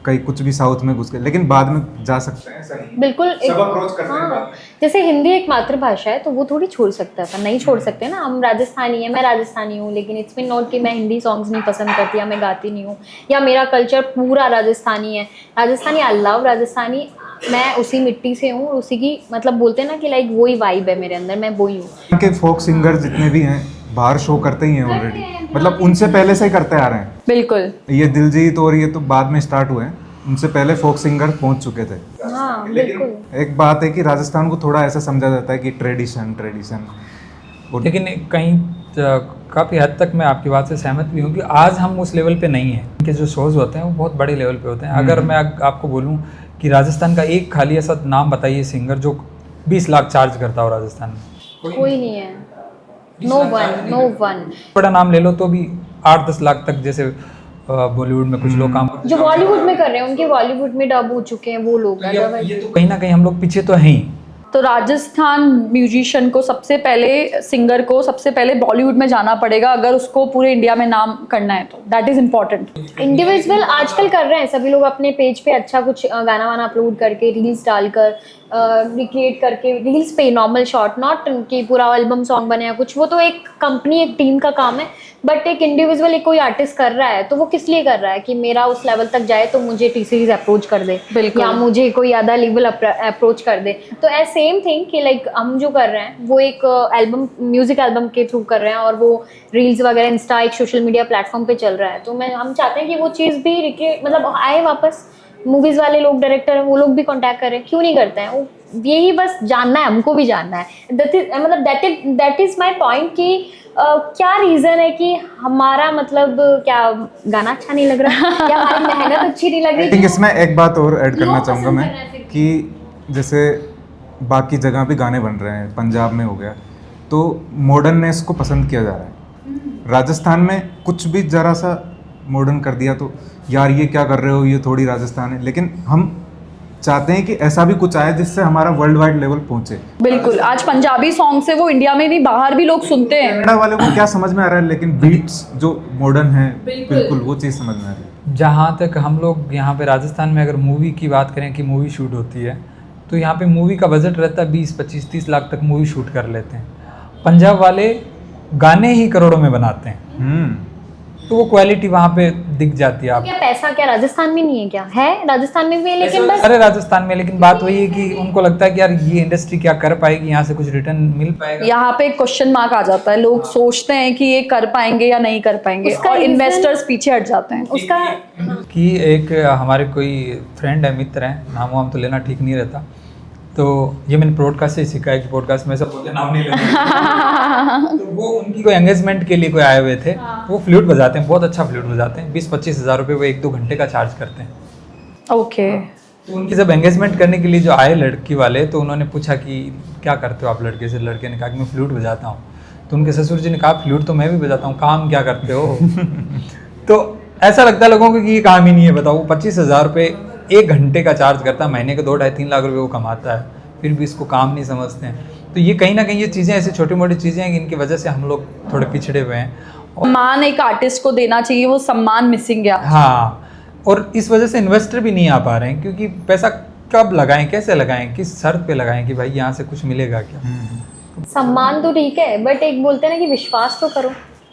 B: कहीं कुछ भी साउथ में घुस गए, लेकिन बाद में जा सकते हैं, ऐसा नहीं।
D: बिल्कुल
B: सब अप्रोच करते हैं बाद में।
D: जैसे हिंदी एक मातृभाषा है तो वो थोड़ी छोड़ सकता है, पर नहीं छोड़ सकते ना। हम राजस्थानी है, मैं राजस्थानी हूँ, लेकिन इट्स मीन नॉट कि मैं हिंदी सॉन्ग्स नहीं पसंद करती या मैं गाती नहीं हूँ, या मेरा कल्चर पूरा राजस्थानी है। राजस्थानी, आई लव राजस्थानी, मैं उसी मिट्टी से हूँ, उसी की मतलब बोलते हैं ना कि लाइक वही वाइब है मेरे अंदर, मैं वही हूँ।
B: इनके फोक सिंगर जितने भी हैं बाहर शो करते ही हैं ऑलरेडी, मतलब उनसे पहले से ही करते आ रहे हैं।
A: बिल्कुल।
B: ये दिलजीत और ये तो बाद में स्टार्ट हुए हैं, उनसे पहले फोक सिंगर पहुंच चुके थे।
D: हाँ बिल्कुल।
B: एक बात है कि राजस्थान को थोड़ा ऐसा समझा जाता है कि ट्रेडिशन और
C: लेकिन कहीं काफ़ी हद तक मैं आपकी बात से सहमत भी हूँ कि आज हम उस लेवल पे नहीं हैं। इनके जो शोज़ होते हैं वो बहुत बड़े लेवल पे होते हैं। अगर मैं आपको बोलूँ कि राजस्थान का एक खाली ऐसा नाम बताइए सिंगर जो 20 लाख चार्ज करता हो राजस्थान में,
D: कोई नहीं है, नो वन।
C: बड़ा नाम ले लो तो भी 8-10 लाख तक, जैसे बॉलीवुड में कुछ लोग काम
D: जो बॉलीवुड में कर रहे हैं, उनके बॉलीवुड में डब हो चुके हैं वो लोग।
C: ये तो कहीं ना कहीं हम लोग पीछे तो हैं ही।
A: तो राजस्थान म्यूजिशियन को सबसे पहले, सिंगर को सबसे पहले बॉलीवुड में जाना पड़ेगा अगर उसको पूरे इंडिया में नाम करना है, तो दैट इज इम्पोर्टेंट।
D: इंडिविजुअल आजकल कर रहे हैं सभी लोग अपने पेज पे अच्छा कुछ गाना वाना अपलोड करके, रील्स डालकर, रिक्रिएट करके रील्स पे नॉर्मल शॉट, नॉट कि पूरा एल्बम सॉन्ग बने या कुछ, वो तो एक कंपनी एक टीम का काम है। बट एक इंडिविजुअल एक कोई आर्टिस्ट कर रहा है तो वो किस लिए कर रहा है कि मेरा उस लेवल तक जाए तो मुझे टी सीरीज अप्रोच कर दे
A: बिल्कुल।
D: या मुझे कोई अदर लेवल अप्रोच कर दे। तो ए सेम थिंग कि लाइक हम जो कर रहे हैं वो एक एल्बम म्यूजिक एल्बम के थ्रू कर रहे हैं और वो रील्स वगैरह इंस्टा एक सोशल मीडिया प्लेटफॉर्म पे चल रहा है, तो हम चाहते हैं कि वो चीज़ भी मतलब आए वापस। मूवीज वाले लोग डायरेक्टर वो लोग भी कांटेक्ट करें, क्यों नहीं करते हैं? यही बस जानना है, हमको भी जानना है। दैट इज माय पॉइंट कि क्या रीजन है कि हमारा मतलब क्या गाना अच्छा नहीं लग रहा या हमारी मेहनत अच्छी नहीं लग
B: आई थिंक
D: रही?
B: इसमें एक बात और ऐड करना
D: लोग
B: चाहूँगा
D: पसंद
B: मैं
D: कर रहे हैं फिर।
B: कि जैसे बाकी जगह भी गाने बन रहे हैं, पंजाब में हो गया, तो मॉडर्ननेस को पसंद किया जा रहा है। राजस्थान में कुछ भी जरा सा मॉडर्न कर दिया तो यार ये क्या कर रहे हो, ये थोड़ी राजस्थान है। लेकिन हम चाहते हैं कि ऐसा भी कुछ आए जिससे हमारा वर्ल्ड वाइड लेवल पहुंचे।
A: बिल्कुल, आज पंजाबी सॉन्ग से वो इंडिया में भी बाहर भी लोग सुनते हैं।
B: कन्नड़ा वाले को क्या समझ में आ रहा है, लेकिन बीट्स जो मॉडर्न है बिल्कुल वो चीज़ समझ में आ रही है।
C: जहाँ तक हम लोग यहाँ पे राजस्थान में अगर मूवी की बात करें कि मूवी शूट होती है, तो यहाँ पे मूवी का बजट रहता है 20, 25, 30 लाख तक मूवी शूट कर लेते हैं। पंजाब वाले गाने ही करोड़ों में बनाते हैं, तो वो क्वालिटी वहाँ पे दिख जाती है। आप
D: क्या पैसा क्या राजस्थान में नहीं है? क्या है राजस्थान में भी है, लेकिन बस
C: अरे राजस्थान में, लेकिन बात वही है कि उनको लगता है कि यार ये इंडस्ट्री क्या कर पाएगी, यहाँ से कुछ रिटर्न मिल पाएगा।
A: यहाँ पे क्वेश्चन मार्क आ जाता है, लोग सोचते हैं कि ये कर पाएंगे या नहीं कर पाएंगे
D: उसका
A: और
D: reason-
A: इन्वेस्टर्स पीछे हट जाते हैं।
D: उसका
C: कि एक हमारे कोई फ्रेंड है, मित्र हैं, नाम वाम तो लेना ठीक नहीं रहता, तो ये मैंने पॉडकास्ट से सीखा है कि पॉडकास्ट में सब बोलते नाम नहीं लेते। तो वो उनकी कोई एंगेजमेंट के लिए कोई आए हुए थे, वो फ्लूट बजाते हैं, बहुत अच्छा फ्लूट बजाते हैं। 20-25 हज़ार रुपये वो 1-2 घंटे का चार्ज करते हैं।
A: ओके,
C: तो उनकी जब एंगेजमेंट करने के लिए जो आए लड़की वाले, तो उन्होंने पूछा कि क्या करते हो आप लड़के से? लड़के ने कहा कि मैं फ्लूट बजाता हूँ। तो उनके ससुर जी ने कहा फ्लूट तो मैं भी बजाता हूँ, काम क्या करते हो? तो ऐसा लगता है लोगों को कि ये काम ही नहीं है। बताओ, 25,000 रुपये 1 घंटे का चार्ज करता है, महीने के 2-2.5-3 लाख रुपए वो कमाता है, फिर भी इसको काम नहीं समझते हैं। तो ये कहीं ना कहीं ये चीज़ें ऐसी छोटी मोटी चीज़ें हैं कि इनकी वजह से हम लोग थोड़े पिछड़े हुए हैं।
A: सम्मान एक आर्टिस्ट को देना चाहिए, वो सम्मान मिसिंग गया।
C: हाँ, और इस वजह से इन्वेस्टर भी नहीं आ पा रहे हैं, क्योंकि पैसा कब लगाएं, कैसे लगाएं, किस शर्त पे लगाएं कि भाई यहाँ से कुछ मिलेगा क्या।
D: सम्मान तो ठीक है, बट एक बोलते हैं ना कि विश्वास तो करो,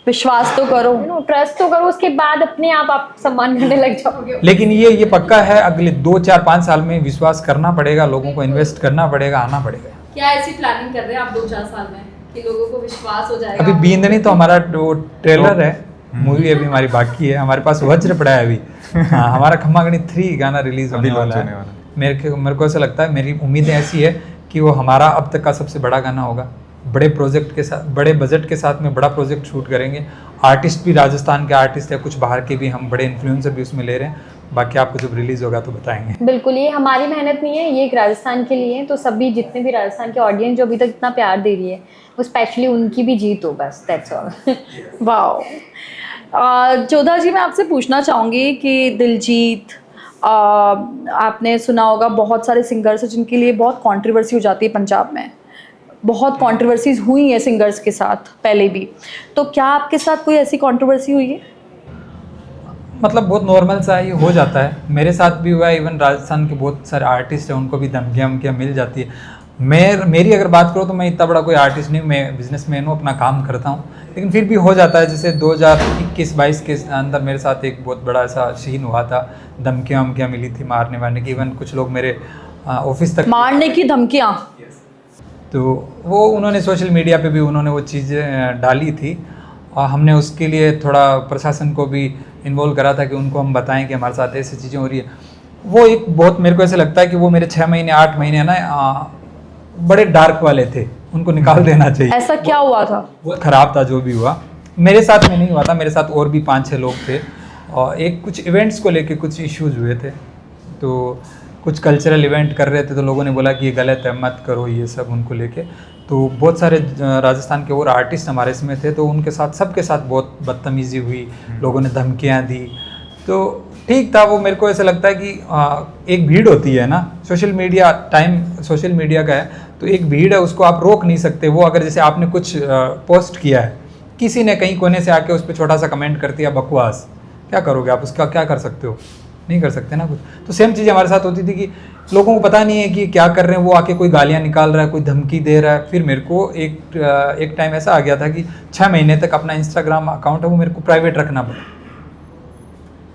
A: विश्वास तो करो,
D: ट्रस्ट तो करो, उसके बाद अपने आप सम्मान करने लग जाओगे।
C: लेकिन ये पक्का है, अगले 2-4-5 साल में विश्वास करना पड़ेगा, लोगों को इन्वेस्ट करना पड़ेगा, आना पड़ेगा।
A: क्या ऐसी प्लानिंग कर रहे हैं आप 2-4 साल में कि लोगों को विश्वास हो जाएगा?
C: अभी बींदनी तो हमारा वो ट्रेलर है, मूवी अभी हमारी बाकी है, हमारे पास वज्र पड़ा है अभी। हाँ, हमारा खम्मा गणी 3 गाना रिलीज होने वाला है। मेरे को ऐसा लगता है, मेरी उम्मीद ऐसी है कि वो हमारा अब तक का सबसे बड़ा गाना होगा। बड़े प्रोजेक्ट के साथ, बड़े बजट के साथ में बड़ा प्रोजेक्ट शूट करेंगे। आर्टिस्ट भी राजस्थान के आर्टिस्ट है, कुछ बाहर के भी, हम बड़े इन्फ्लुएंसर भी उसमें ले रहे हैं। बाकी आपको जब रिलीज होगा तो बताएंगे।
D: बिल्कुल, ये हमारी मेहनत नहीं है, ये एक राजस्थान के लिए है। तो सभी जितने भी राजस्थान के ऑडियंस जो अभी तक इतना प्यार दे रही है, वो स्पेशली उनकी भी जीत हो, बस दैट्स ऑल।
A: वाओ। जोधा जी, मैं आपसे पूछना चाहूँगी कि दिलजीत, आपने सुना होगा बहुत सारे सिंगर्स हैं जिनके लिए बहुत कंट्रोवर्सी हो जाती है पंजाब में, बहुत कंट्रोवर्सीज हुई है सिंगर्स के साथ पहले भी, तो क्या आपके साथ कोई ऐसी कंट्रोवर्सी हुई है?
C: मतलब बहुत नॉर्मल सा ये हो जाता है, मेरे साथ भी हुआ है। इवन राजस्थान के बहुत सारे आर्टिस्ट हैं, उनको भी धमकियाँ मिल जाती है। मेरी अगर बात करो तो मैं इतना बड़ा कोई आर्टिस्ट नहीं, मैं बिजनेसमैन हूँ, अपना काम करता हूँ, लेकिन फिर भी हो जाता है। जैसे 2021-22 के अंदर मेरे साथ एक बहुत बड़ा ऐसा सीन हुआ था, धमकियाँ मिली थी मारने वारने की। इवन कुछ लोग मेरे ऑफिस तक
A: मारने की धमकियाँ?
C: तो वो उन्होंने सोशल मीडिया पे भी उन्होंने वो चीज़ें डाली थी, और हमने उसके लिए थोड़ा प्रशासन को भी इन्वॉल्व करा था कि उनको हम बताएं कि हमारे साथ ऐसी चीज़ें हो रही है। वो एक बहुत, मेरे को ऐसा लगता है कि वो मेरे 6 महीने 8 महीने ना बड़े डार्क वाले थे, उनको निकाल देना चाहिए।
A: ऐसा क्या हुआ था?
C: बहुत ख़राब था जो भी हुआ। मेरे साथ में नहीं हुआ था, मेरे साथ और भी 5-6 लोग थे, और एक कुछ इवेंट्स को लेके कुछ इश्यूज हुए थे। तो कुछ कल्चरल इवेंट कर रहे थे, तो लोगों ने बोला कि ये गलत है, मत करो ये सब, उनको लेके। तो बहुत सारे राजस्थान के और आर्टिस्ट हमारे इसमें थे, तो उनके साथ, सबके साथ बहुत बदतमीज़ी हुई, लोगों ने धमकियाँ दी। तो ठीक था वो, मेरे को ऐसा लगता है कि एक भीड़ होती है ना, सोशल मीडिया का है, तो एक भीड़ है, उसको आप रोक नहीं सकते। वो अगर जैसे आपने कुछ पोस्ट किया है, किसी ने कहीं कोने से आके उस पर छोटा सा कमेंट कर दिया बकवास, क्या करोगे आप? उसका क्या कर सकते हो? नहीं कर सकते ना कुछ। तो सेम चीज़ हमारे साथ होती थी कि लोगों को पता नहीं है कि क्या कर रहे हैं, वो आके कोई गालियाँ निकाल रहा है, कोई धमकी दे रहा है। फिर मेरे को एक टाइम ऐसा आ गया था कि 6 महीने तक अपना इंस्टाग्राम अकाउंट है वो मेरे को प्राइवेट रखना पड़ा।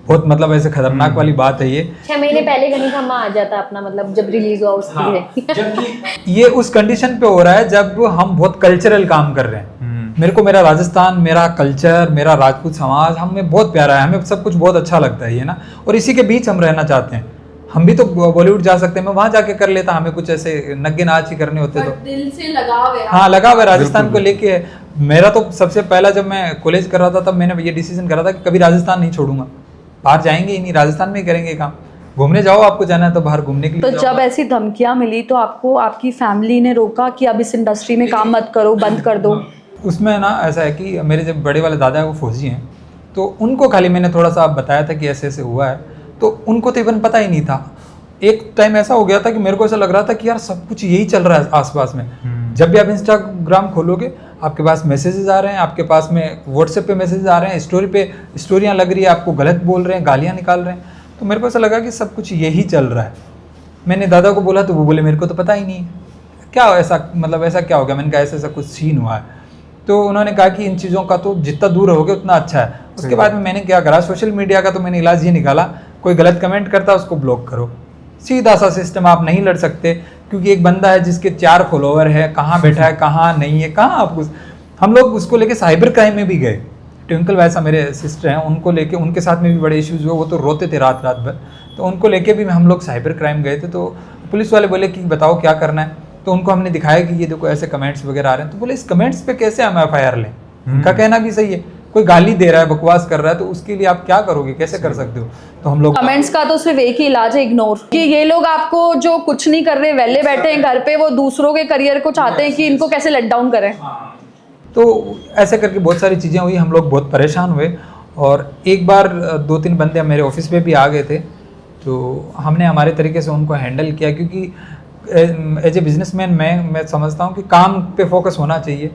C: बहुत मतलब ऐसे खतरनाक वाली बात है ये।
D: 6 महीने पहले घनी खम्मा आ जाता अपना, मतलब जब रिलीज हुआ उसके लिए।
C: जबकि ये उस कंडीशन पे हो रहा है जब हम बहुत कल्चरल काम कर रहे हैं। मेरे को मेरा राजस्थान, मेरा कल्चर, मेरा राजपूत समाज हमें बहुत प्यारा है, हमें सब कुछ बहुत अच्छा लगता है ये ना, और इसी के बीच हम रहना चाहते हैं। हम भी तो बॉलीवुड जा सकते हैं, मैं वहाँ जाके कर लेता, हमें कुछ ऐसे नग्गे नाच ही करने होते तो
A: दिल से लगाव है।
C: हाँ, लगाव है राजस्थान को लेके। मेरा तो सबसे पहला जब मैं कॉलेज कर रहा था तब मैंने ये डिसीजन करा था कि कभी राजस्थान नहीं छोड़ूंगा, बाहर जाएंगे ही नहीं, राजस्थान में ही करेंगे काम। घूमने जाओ, आपको जाना है तो बाहर घूमने के लिए
A: तो जब ऐसी धमकियां मिली तो आपको आपकी फैमिली ने रोका कि अब इस इंडस्ट्री में काम मत करो, बंद कर दो?
C: उसमें ना ऐसा है कि मेरे जब बड़े वाले दादा है वो फौजी हैं, तो उनको खाली मैंने थोड़ा सा बताया था कि ऐसे ऐसे हुआ है, तो उनको तो इवन पता ही नहीं था। एक टाइम ऐसा हो गया था कि मेरे को ऐसा लग रहा था कि यार सब कुछ यही चल रहा है आसपास में। जब भी आप इंस्टाग्राम खोलोगे आपके पास मैसेजेस आ रहे हैं, आपके पास में व्हाट्सएप पे मैसेजेस आ रहे हैं, स्टोरी पे स्टोरियाँ लग रही है, आपको गलत बोल रहे हैं, गालियाँ निकाल रहे हैं। तो मेरे को ऐसा लगा कि सब कुछ यही चल रहा है। मैंने दादा को बोला तो वो बोले मेरे को तो पता ही नहीं है क्या ऐसा, मतलब ऐसा क्या हो गया। मैंने कहा ऐसा कुछ सीन हुआ है, तो उन्होंने कहा कि इन चीज़ों का तो जितना दूर रहोगे उतना अच्छा है। उसके बाद में मैंने क्या करा, सोशल मीडिया का तो मैंने इलाज ये निकाला, कोई गलत कमेंट करता है उसको ब्लॉक करो। सीधा सा सिस्टम, आप नहीं लड़ सकते क्योंकि एक बंदा है जिसके 4 फॉलोवर है, कहाँ बैठा है कहाँ नहीं है, कहाँ आप हम लोग उसको लेके साइबर क्राइम में भी गए। ट्विंकल वैसा मेरे सिस्टर हैं, उनको लेके उनके साथ में भी बड़े इश्यूज हुए, वो तो रोते थे रात रात भर, तो उनको लेके भी हम लोग साइबर क्राइम गए थे। तो पुलिस वाले बोले कि बताओ क्या करना है, तो उनको हमने दिखाया कि ये देखो ऐसे कमेंट्स वगैरह आ रहे हैं। तो बोले इस कमेंट्स पे कैसे हम FIR लें? उनका कहना भी सही है, कोई गाली दे रहा है, बकवास कर रहा है, तो उसके लिए आप क्या करोगे, कैसे कर सकते हो? तो हम लोग
A: कमेंट्स का तो सिर्फ एक ही इलाज है, इग्नोर। कि ये लोग आपको जो कुछ नहीं कर रहे, वेले बैठे हैं घर पे, वो दूसरों के करियर को चाहते हैं कि इनको कैसे लेट डाउन करें।
C: तो ऐसे करके बहुत सारी चीज़ें हुई, हम लोग बहुत परेशान हुए। और एक बार 2-3 बंदे मेरे ऑफिस पे भी आ गए थे, तो हमने हमारे तरीके से उनको हैंडल किया, क्योंकि एज ए बिजनेसमैन मैं समझता हूँ कि काम पे फोकस होना चाहिए।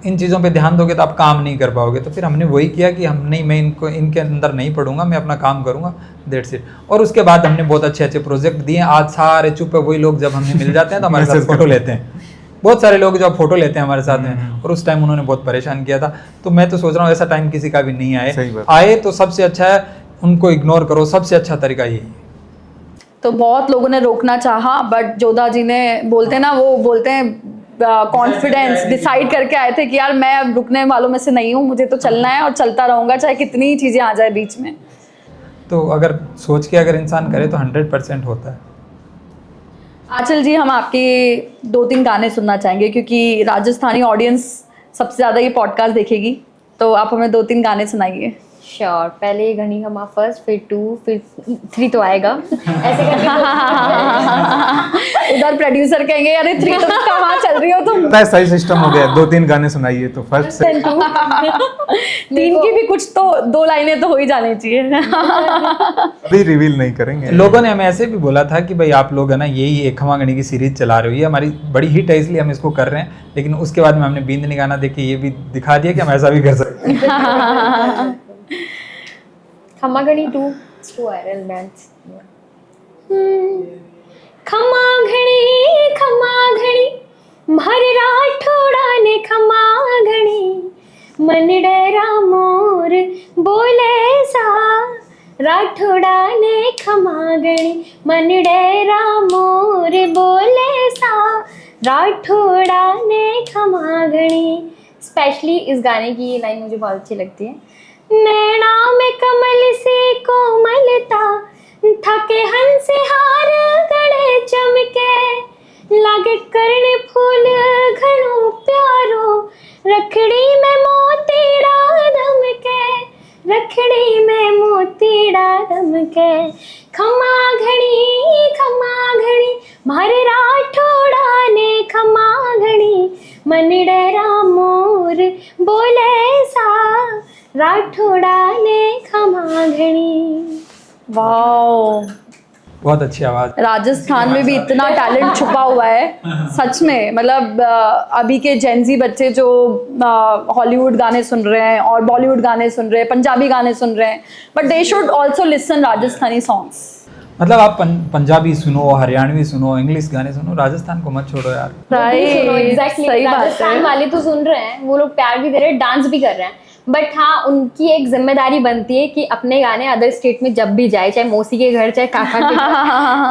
C: इन चीज़ों पे ध्यान दोगे तो आप काम नहीं कर पाओगे। तो फिर हमने वही किया कि मैं इनके अंदर नहीं पढ़ूंगा, मैं अपना काम करूंगा, दैट्स इट। और उसके बाद हमने बहुत अच्छे अच्छे प्रोजेक्ट दिए। आज सारे चुप है, वही लोग जब हमें मिल जाते हैं तो हमारे साथ फोटो लेते हैं। बहुत सारे लोग जब फोटो लेते हैं हमारे साथ में, और उस टाइम उन्होंने बहुत परेशान किया था। तो मैं तो सोच रहा हूँ ऐसा टाइम किसी का भी नहीं आए तो सबसे अच्छा है उनको इग्नोर करो, सबसे अच्छा तरीका यही है।
A: तो बहुत लोगों ने रोकना चाहा, बट जोधा जी ने बोलते हैं ना, वो बोलते हैं कॉन्फिडेंस, डिसाइड करके आए थे कि यार मैं अब रुकने वालों में से नहीं हूँ, मुझे तो चलना है और चलता रहूंगा चाहे कितनी चीज़ें आ जाए बीच में।
C: तो अगर सोच के अगर इंसान करे तो 100% होता है।
A: आंचल जी, हम आपके 2-3 गाने सुनना चाहेंगे क्योंकि राजस्थानी ऑडियंस सबसे ज़्यादा ये पॉडकास्ट देखेगी, तो आप हमें 2-3 गाने सुनाइए।
D: श्योर। पहले घनी खम्मा फर्स्ट, फिर 2, फिर 3 तो आएगा ऐसे करके।
A: उधर प्रोड्यूसर कहेंगे अरे 3 तो कहाँ चल रही हो तुम?
B: पता है सही सिस्टम हो गया, 2-3 गाने सुनाइए तो फर्स्ट से
A: 3 की भी कुछ तो 2 लाइनें तो हो ही जानी चाहिए।
B: अभी रिवील नहीं करेंगे।
C: लोगों ने हमें ऐसे भी बोला था कि भाई आप लोग है ना यही एक खमा गणी की सीरीज चला रहे हो, ये हमारी बड़ी हिट है इसलिए हम इसको कर रहे हैं। लेकिन उसके बाद में हमने बींदनी गाना देख के ये भी दिखा दिया कि हम ऐसा भी कर सकते हैं।
D: खम्मा घणी 2 वायरल डांस। खम्मा घणी मार राठोड़ा ने खम्मा घणी, मन डेरा मोर बोले सा, राठोड़ा ने खम्मा घणी, मन डेरा मोर बोले सा, राठोड़ा ने खम्मा घणी। स्पेशली इस गाने की ये लाइन मुझे बहुत अच्छी लगती है। नैना में कमल से कोमलता, थके हंस हार गले चमके, लागे करने फूल घणो प्यारो, रखड़ी में मोतीड़ा दमके, रखड़ी में मोतीड़ा दमके। खम्मा घणी मारे राठोड़ा ने खम्मा घणी, मन डेरा मोर बोले सा, राठोड़ा ने खम्मा घणी।
A: वाओ,
C: बहुत अच्छी आवाज।
A: राजस्थान में भी इतना टैलेंट छुपा हुआ है सच में। मतलब अभी के जेनजी बच्चे जो हॉलीवुड गाने सुन रहे हैं और बॉलीवुड गाने सुन रहे हैं, पंजाबी गाने सुन रहे हैं, but they should also listen Rajasthani songs.
C: मतलब आप पंजाबी सुनो, हरियाणवी सुनो, इंग्लिश गाने सुनो, राजस्थान को मत छोड़ो यार।
D: एग्जैक्टली
A: सही बात
D: राजस्थान
A: है।
D: वाले तो सुन रहे हैं, वो लोग प्यार भी दे रहे हैं, डांस भी कर रहे हैं, बट हाँ उनकी एक जिम्मेदारी बनती है कि अपने गाने अदर स्टेट में जब भी जाए, चाहे मौसी के घर चाहे काका के घर,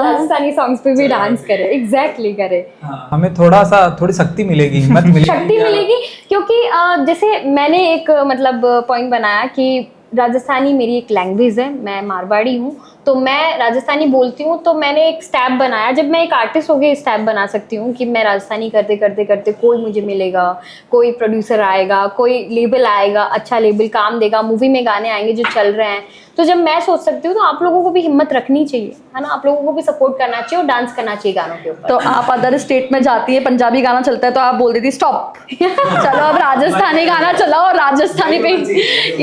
D: राजस्थानी सॉन्ग्स पे भी डांस करे, एग्जैक्टली करे।
C: हमें थोड़ी शक्ति मिलेगी, हिम्मत मिलेगी,
D: शक्ति मिलेगी, क्योंकि जैसे मैंने एक मतलब पॉइंट बनाया कि राजस्थानी मेरी एक लैंग्वेज है, मैं मारवाड़ी हूँ, तो मैं राजस्थानी बोलती हूँ, तो मैंने एक स्टेप बनाया, जब मैं एक आर्टिस्ट हो गई स्टेप बना सकती हूँ कि मैं राजस्थानी करते करते करते कोई मुझे मिलेगा, कोई प्रोड्यूसर आएगा, कोई लेबल आएगा, अच्छा लेबल काम देगा, मूवी में गाने आएंगे जो चल रहे हैं, तो जब मैं सोच सकती हूँ तो आप लोगों को भी हिम्मत रखनी चाहिए, है ना, आप लोगों को भी सपोर्ट करना चाहिए और डांस करना चाहिए गानों के ऊपर।
A: तो आप अदर स्टेट में जाती है, पंजाबी गाना चलता है तो आप बोल देती स्टॉप, चलो अब राजस्थानी गाना चलाओ, और राजस्थानी पे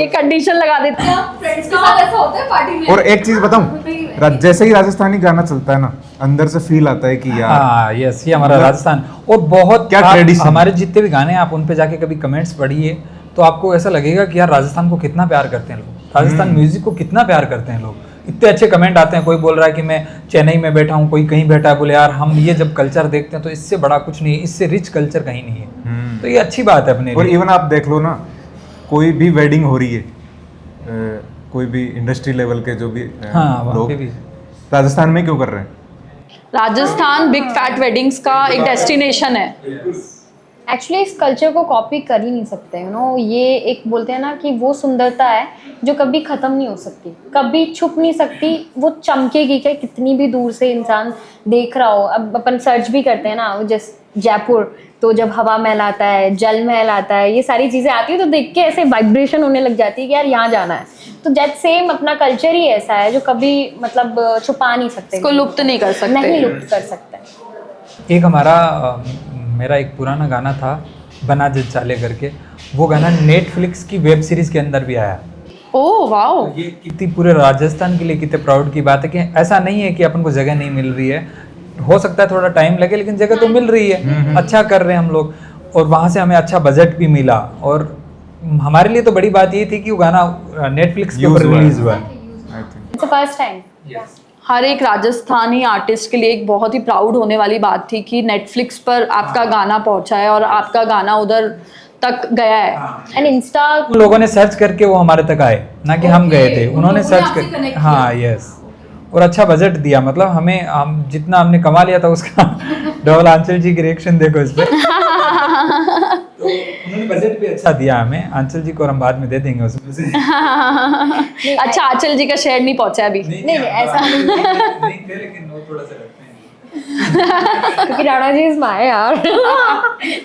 A: ये कंडीशन लगा देते हैं। फ्रेंड्स के साथ ऐसा होता है पार्टी में।
B: और एक चीज बताऊं, जैसे ही राजस्थानी गाना चलता है ना, अंदर से फील आता है कि यार
C: हाँ यस, ये हमारा राजस्थान। और बहुत
B: क्या
C: आप
B: tradition।
C: हमारे जितने भी गाने हैं, आप उन पे जाके कभी कमेंट्स पढ़िए तो आपको ऐसा लगेगा कि यार राजस्थान को कितना प्यार करते हैं लोग, राजस्थान म्यूजिक को कितना प्यार करते हैं लोग। इतने अच्छे कमेंट आते हैं, कोई बोल रहा है कि मैं चेन्नई में बैठा हूँ, कोई कहीं बैठा है, बोले यार हम ये जब कल्चर देखते हैं तो इससे बड़ा कुछ नहीं है, इससे रिच कल्चर कहीं नहीं है। तो ये अच्छी बात है अपने
B: और
C: लिए।
B: इवन आप देख लो ना, कोई भी वेडिंग हो रही है, कोई भी इंडस्ट्री लेवल के जो भी
C: हाँ, वहाँ
B: लोग
C: पे भी
B: राजस्थान में क्यों कर रहे हैं?
A: राजस्थान बिग फैट वेडिंग्स का एक डेस्टिनेशन है।
D: एक्चुअली इस कल्चर को कॉपी कर ही नहीं सकते, यू नो, ये एक बोलते हैं ना कि वो सुंदरता है जो कभी ख़त्म नहीं हो सकती, कभी छुप नहीं सकती, वो चमकेगी क्या कितनी भी दूर से इंसान देख रहा हो। अब अपन सर्च भी करते हैं ना, जैसे जयपुर, तो जब हवा महल आता है, जल महल आता है, ये सारी चीज़ें आती है तो देख के ऐसे वाइब्रेशन होने लग जाती है कि यार यहाँ जाना है। तो जैसे सेम अपना कल्चर ही ऐसा है जो कभी मतलब छुपा नहीं सकते,
A: इसको लुप्त नहीं कर सकते।
D: नहीं लुप्त कर सकते।
C: एक मेरा एक पुराना गाना था बना जित चाले करके, वो गाना नेटफ्लिक्स की वेब सीरीज के अंदर भी आया।
A: ओह वाओ,
C: ये कितनी पूरे राजस्थान के लिए कितने प्राउड की बात है कि ऐसा नहीं है कि अपन को जगह नहीं मिल रही है, हो सकता है थोड़ा टाइम लगे लेकिन जगह तो मिल रही है, अच्छा कर रहे हैं हम लोग, और वहाँ से हमें अच्छा बजट भी मिला। और हमारे लिए तो बड़ी बात ये थी कि वो गाना नेटफ्लिक्स के ऊपर रिलीज हुआ है।
B: I think
D: it's first time.
A: हर एक राजस्थानी आर्टिस्ट के लिए एक बहुत ही प्राउड होने वाली बात थी कि नेटफ्लिक्स पर आपका गाना पहुंचा है और आपका गाना उधर तक गया है।
D: एंड इंस्टा
C: लोगों ने सर्च करके वो हमारे तक आए, ना कि हम गए थे, उन्होंने सर्च
A: आपसे
C: कर,
A: connect
C: हाँ यस, और अच्छा बजट दिया। मतलब हम जितना हमने कमा लिया था उसका डबल। आंचल जी की रिएक्शन देखो इस पे। तो उन्होंने बजट भी अच्छा दिया हमें, आंचल जी को हम बाद में दे देंगे उसमें से।
A: अच्छा, आंचल जी का शेयर नहीं पहुंचा है अभी।
D: नहीं ऐसा नहीं
C: थे, लेकिन वो थोड़ा सा रखते हैं।
D: क्योंकि राणा जी इज माय यार,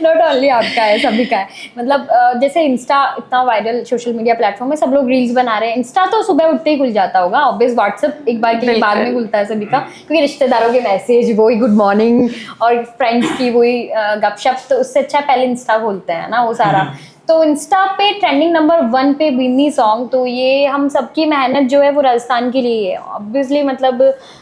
D: नॉट ओनली आपका है, सभी का है। मतलब जैसे इंस्टा इतना वायरल सोशल मीडिया प्लेटफॉर्म है, सब लोग रील्स बना रहे हैं। इंस्टा तो सुबह उठते ही खुल जाता होगा, ऑब्वियस। व्हाट्सएप एक बार के लिए बाद में खुलता है सभी का, क्योंकि रिश्तेदारों के मैसेज वही गुड मॉर्निंग और फ्रेंड्स की वही गपशप, तो उससे अच्छा पहले इंस्टा खोलते हैं ना वो सारा। तो इंस्टा पे ट्रेंडिंग नंबर 1 पे बिन्नी सॉन्ग, तो ये हम सबकी मेहनत जो है वो राजस्थान के लिए है ऑब्वियसली। मतलब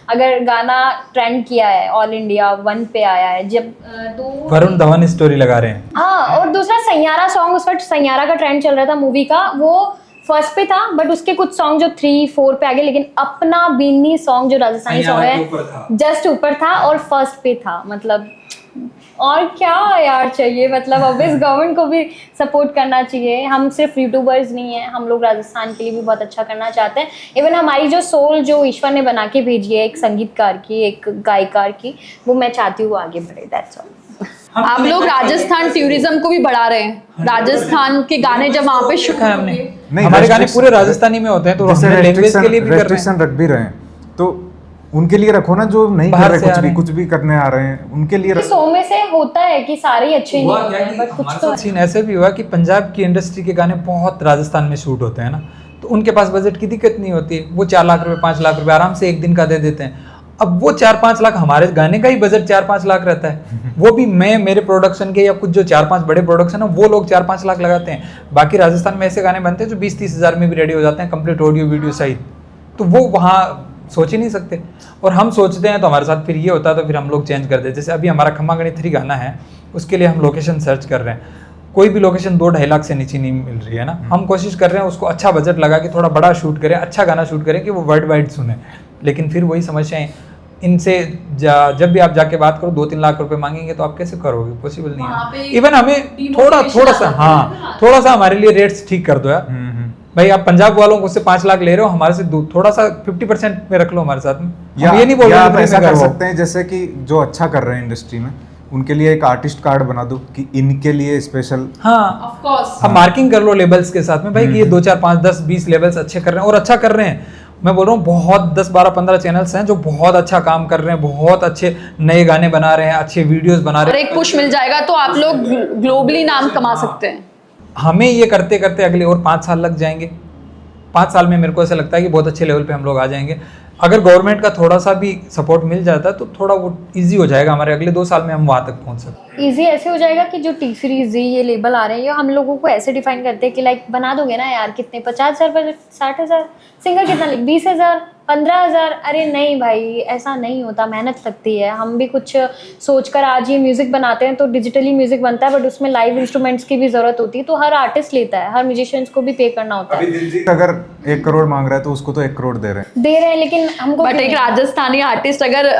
D: अगर गाना ट्रेंड किया है, ऑल इंडिया 1 पे आया है, जब
C: वरुण धवन स्टोरी लगा रहे हैं।
D: हाँ, और दूसरा सैयारा सॉन्ग, उस वक्त सैयारा का ट्रेंड चल रहा था मूवी का, वो फर्स्ट पे था, बट उसके कुछ सॉन्ग जो 3-4 पे आ गए, लेकिन अपना बिन्नी सॉन्ग जो राजस्थानी सॉन्ग है जस्ट ऊपर था और फर्स्ट पे था। मतलब और क्या यार चाहिए, मतलब ऑब्वियस गवर्नमेंट को भी सपोर्ट करना चाहिए। हम सिर्फ यूट्यूबर्स नहीं हैं, हम लोग राजस्थान के लिए भी बहुत अच्छा करना चाहते हैं। इवन हमारी जो सोल जो ईश्वर ने बना के भेजी है, एक संगीतकार की, एक गायकार की, वो मैं चाहती हूँ आगे बढ़े। That's all.
A: आप लोग राजस्थान टूरिज्म को भी बढ़ा रहे हैं। राजस्थान के गाने जब वहाँ पे शूट
C: है हमने,
B: नहीं,
C: हमारे गाने
B: restriction-
C: पूरे राजस्थानी में होते हैं, तो हमने लैंग्वेज के लिए भी कर रहे हैं।
B: रेस्ट्रिक्शन रख भी रहे हैं, तो उनके लिए रखो ना, जो नहीं कर
C: बाहर
B: रहे
C: से आ
B: कुछ
C: रहे
B: भी, कुछ भी करने आ रहे हैं, उनके लिए रखो।
D: 100 में से होता है कि सारे ही अच्छे नहीं होते हैं, बट कुछ तो
C: सीन ऐसे भी हुआ कि पंजाब की इंडस्ट्री के गाने बहुत राजस्थान में शूट होते हैं ना, तो उनके पास बजट की दिक्कत नहीं होती है, वो 4 लाख रुपए 5 लाख रुपए आराम से एक दिन का दे देते हैं। अब वो 4-5 लाख, हमारे गाने का ही बजट 4-5 लाख रहता है, वो भी मैं मेरे प्रोडक्शन के या कुछ जो 4-5 बड़े प्रोडक्शन है वो लोग 4-5 लाख लगाते हैं। बाकी राजस्थान में ऐसे गाने बनते हैं जो 20-30 हज़ार में भी रेडी हो जाते हैं, कंप्लीट ऑडियो वीडियो सहित। तो वो वहाँ सोच ही नहीं सकते, और हम सोचते हैं तो हमारे साथ फिर ये होता है, तो फिर हम लोग चेंज कर देते। जैसे अभी हमारा खम्मा गणी 3 गाना है, उसके लिए हम लोकेशन सर्च कर रहे हैं, कोई भी लोकेशन 2-2.5 लाख से नीचे नहीं मिल रही है ना। हम कोशिश कर रहे हैं उसको अच्छा बजट लगा के थोड़ा बड़ा शूट करें, अच्छा गाना शूट करें कि वो वर्ल्ड वाइड सुने। लेकिन फिर वही समस्याएं इनसे जब भी आप जाके बात करो 2-3 लाख रुपए मांगेंगे तो आप कैसे करोगे, पॉसिबल नहीं
A: वहाँ पे
C: है। इवन हमें थोड़ा सा, हाँ थोड़ा सा हमारे लिए रेट्स ठीक कर दो यार। भाई आप पंजाब वालों को से 5 लाख ले रहे हो, हमारे से थोड़ा सा 50% में रख लो हमारे साथ में।
B: या
C: हम ये नहीं बोल रहे
B: आप
C: फ्री
B: ऐसा
C: में
B: कर
C: करवाओ।
B: सकते हैं जैसे कि जो अच्छा कर रहे हैं इंडस्ट्री में उनके लिए एक आर्टिस्ट कार्ड बना दो कि इनके लिए स्पेशल।
C: हाँ
A: ऑफ कोर्स
C: अब मार्किंग कर लो लेबल्स के साथ में भाई कि ये 2 4 5 10 20 लेबल्स अच्छे कर रहे हैं और अच्छा कर रहे हैं। मैं बोल रहा हूँ बहुत 10 12 15 चैनल्स हैं जो बहुत अच्छा काम कर रहे हैं, बहुत अच्छे नए गाने बना रहे हैं, अच्छे वीडियोस बना
A: और
C: रहे हैं।
A: एक पुश मिल जाएगा तो आप लोग ग्लोबली नाम कमा सकते हैं।
C: हमें ये करते करते अगले और 5 साल लग जाएंगे। 5 साल में मेरे को ऐसा लगता है कि बहुत अच्छे लेवल पे हम लोग आ जाएंगे। अगर गवर्नमेंट का थोड़ा सा भी सपोर्ट मिल जाता है तो थोड़ा वो इजी हो जाएगा, हमारे अगले 2 साल में हम वहाँ तक पहुँच सकते हैं।
D: इजी ऐसे हो जाएगा कि जो टी सीरीज ये लेबल आ रहे हैं ये हम लोगों को ऐसे डिफाइन करते हैं कि लाइक बना दोगे ना यार कितने 50,000 पर 60,000 सिंगर कितना 20,000 15,000। अरे नहीं भाई ऐसा नहीं होता, मेहनत लगती है। हम भी कुछ सोचकर आज ये म्यूजिक बनाते हैं तो डिजिटली म्यूजिक बनता है बट उसमें लाइव इंस्ट्रूमेंट्स की भी जरूरत होती है, तो हर आर्टिस्ट लेता है, हर म्यूजिशियंस को भी पे करना होता है।
B: दिलजीत अगर 1 करोड़ मांग रहा है तो उसको तो 1 करोड़ दे रहे
D: हैं लेकिन हमको
A: बट एक राजस्थानी आर्टिस्ट अगर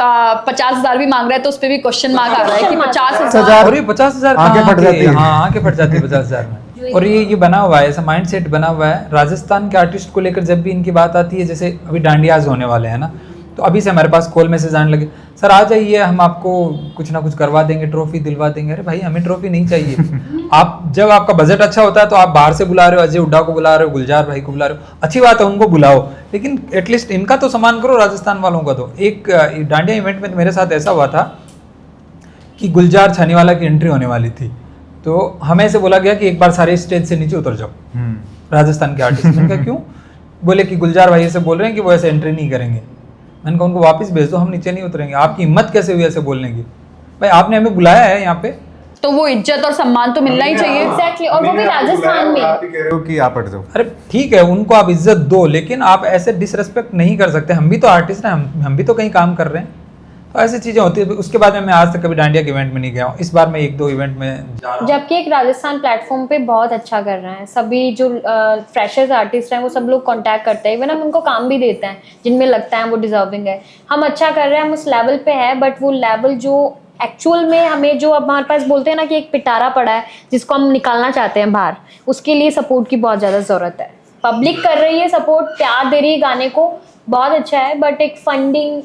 A: 50,000 भी मांग रहा है तो उस पर भी क्वेश्चन मार्क आ रहा है कि 50,000।
C: और ये 50,000
B: आंखें फट जाती है।
C: हाँ आंखें फट जाती है 50,000 में। और ये बना हुआ है, ऐसा माइंड सेट बना हुआ है राजस्थान के आर्टिस्ट को लेकर। जब भी इनकी बात आती है, जैसे अभी डांडियाज होने वाले हैं ना, तो अभी से हमारे पास कॉल मैसेज आने लगे, सर आ जाइए हम आपको कुछ ना कुछ करवा देंगे, ट्रॉफी दिलवा देंगे। अरे भाई हमें ट्रॉफी नहीं चाहिए। आप जब आपका बजट अच्छा होता है तो आप बाहर से बुला रहे हो, अजय हुड्डा को बुला रहे हो, गुलजार भाई को बुला रहे हो, अच्छी बात है उनको बुलाओ, लेकिन एटलीस्ट इनका तो सम्मान करो राजस्थान वालों का। तो एक डांडिया इवेंट में मेरे साथ ऐसा हुआ था कि गुलजार छानीवाला की एंट्री होने वाली थी, तो हमें ऐसे बोला गया कि एक बार सारे स्टेज से नीचे उतर जाओ राजस्थान के आर्टिस्ट। मैंने कहा क्यों? बोले कि गुलजार भाई ऐसे बोल रहे हैं कि वो ऐसे एंट्री नहीं करेंगे। मैंने कहा उनको वापस भेज दो, हम नीचे नहीं उतरेंगे। आपकी हिम्मत कैसे हुई ऐसे बोलने की? भाई आपने हमें बुलाया है यहाँ पे,
A: तो वो इज्जत और सम्मान तो मिलना ही चाहिए।
D: एग्जैक्टली, और वो भी राजस्थान में।
B: आप ही कह रहे हो कि आप हट जाओ।
C: अरे ठीक है उनको आप इज्जत दो, लेकिन आप ऐसे डिसरेस्पेक्ट नहीं कर सकते। हम भी तो आर्टिस्ट हैं, हम भी तो कहीं काम कर रहे हैं, तो ऐसी चीज़ें होती है। उसके बाद में मैं आज तक कभी डांडिया के इवेंट में नहीं गया हूँ। इस बार मैं 1-2 इवेंट में जा रहा हूँ।
D: जबकि एक राजस्थान प्लेटफॉर्म पे बहुत अच्छा कर रहे हैं, सभी जो फ्रेशर्स आर्टिस्ट हैं वो सब लोग कांटेक्ट करते हैं, इवन हम उनको काम भी देते हैं जिनमें लगता है वो डिजर्विंग है। हम अच्छा कर रहे हैं, हम उस लेवल पे है, बट वो लेवल जो एक्चुअल में हमें जो अब हमारे पास बोलते हैं ना कि एक पिटारा पड़ा है जिसको हम निकालना चाहते हैं बाहर, उसके लिए सपोर्ट की बहुत ज़्यादा ज़रूरत है। पब्लिक कर रही है सपोर्ट, प्यार दे रही है गाने को, बहुत अच्छा है, बट एक फंडिंग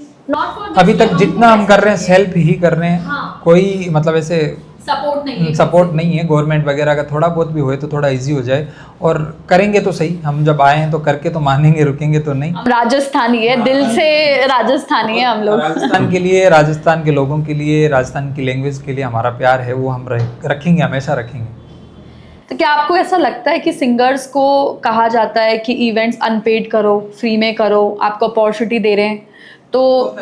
C: अभी तक जितना हम कर रहे हैं सेल्फ ही कर रहे हैं। कोई मतलब ऐसे सपोर्ट नहीं है गवर्नमेंट वगैरह का। थोड़ा बहुत भी होए तो थोड़ा इजी हो जाए, और करेंगे तो सही। हम जब आए हैं तो करके तो मानेंगे, रुकेंगे तो नहीं।
A: हम राजस्थानी है, दिल से राजस्थानी है हम लोग।
C: राजस्थान के लिए, राजस्थान के लोगों के लिए, राजस्थान की लैंग्वेज के लिए हमारा प्यार है, वो हम रखेंगे, हमेशा रखेंगे।
A: तो क्या आपको ऐसा लगता है कि सिंगर्स को कहा जाता है कि इवेंट्स अनपेड करो, फ्री में करो, आपको अपॉर्चुनिटी दे रहे हैं, तो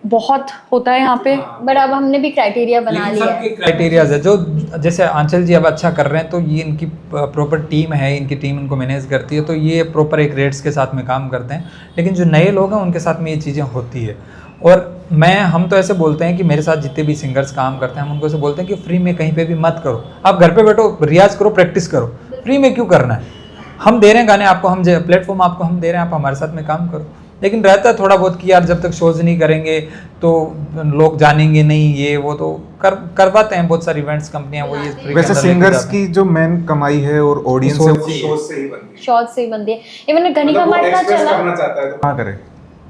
A: बहुत होता है यहाँ पे?
D: बट अब हमने भी क्राइटेरिया बना लिया है।
C: क्राइटेरियाज है जो, जैसे आंचल जी अब अच्छा कर रहे हैं तो ये इनकी प्रॉपर टीम है, इनकी टीम इनको मैनेज करती है, तो ये प्रॉपर एक रेट्स के साथ में काम करते हैं। लेकिन जो नए लोग हैं उनके साथ में ये चीज़ें होती है। और हम तो ऐसे बोलते हैं कि मेरे साथ जितने भी सिंगर्स काम करते हैं हम उनको ऐसे बोलते हैं कि फ्री में कहीं पे भी मत करो, आप घर पे बैठो, रियाज करो, प्रैक्टिस करो, फ्री में क्यों करना है? हम दे रहे हैं गाने आपको, हम प्लेटफॉर्म आपको हम दे रहे हैं, आप हमारे साथ में काम करो। लेकिन रहता है थोड़ा बहुत कि यार जब तक शोज नहीं करेंगे तो लोग जानेंगे नहीं, ये वो तो करवाते हैं बहुत सारी इवेंट्स कंपनियां, वो ये।
B: वैसे सिंगर्स की जो मेन कमाई है और ऑडियंस है वो शोज से ही बनती है,
D: शॉर्ट से ही बनती है। इवन घनी का इतना चला,
B: करना चाहता है तो कहाँ करे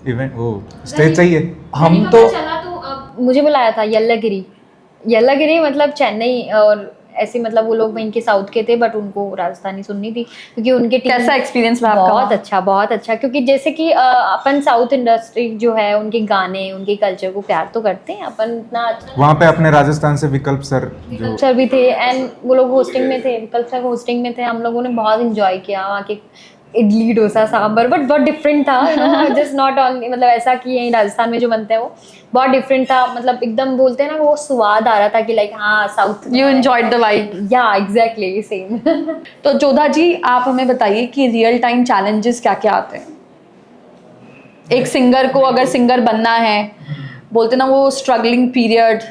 B: इवेंट, वो स्टेज चाहिए।
C: हम तो
D: चला तो मुझे बुलाया था येल्लागिरी मतलब चेन्नई, और ऐसे मतलब वो लोग वहीं के साउथ के थे, बट उनको राजस्थानी सुननी थी क्योंकि उनके
A: कैसा एक्सपीरियंस रहा आपका?
D: बहुत अच्छा, क्योंकि जैसे कि अपन साउथ इंडस्ट्री जो है उनके गाने, उनके कल्चर को प्यार तो करते हैं अपन इतना अच्छा।
B: वहाँ पे अपने राजस्थान से विकल्प सर जो
D: सर भी थे, एंड वो लोग होस्टिंग में थे, विकल्प सर होस्टिंग में थे। हम लोगों ने बहुत इंजॉय किया वहाँ के इडली डोसा सांबर, बट बहुत डिफरेंट था, जस्ट नॉट ऑनली मतलब ऐसा कि यहीं राजस्थान में जो बनते हैं वो बहुत डिफरेंट था। मतलब एकदम बोलते हैं ना वो स्वाद आ रहा था कि लाइक हाँ south,
A: you enjoyed the vibe.
D: या एग्जैक्टली सेम।
A: तो जोधा जी आप हमें बताइए कि रियल टाइम चैलेंजेस क्या क्या आते हैं एक सिंगर को, अगर सिंगर बनना है? बोलते ना वो स्ट्रगलिंग पीरियड,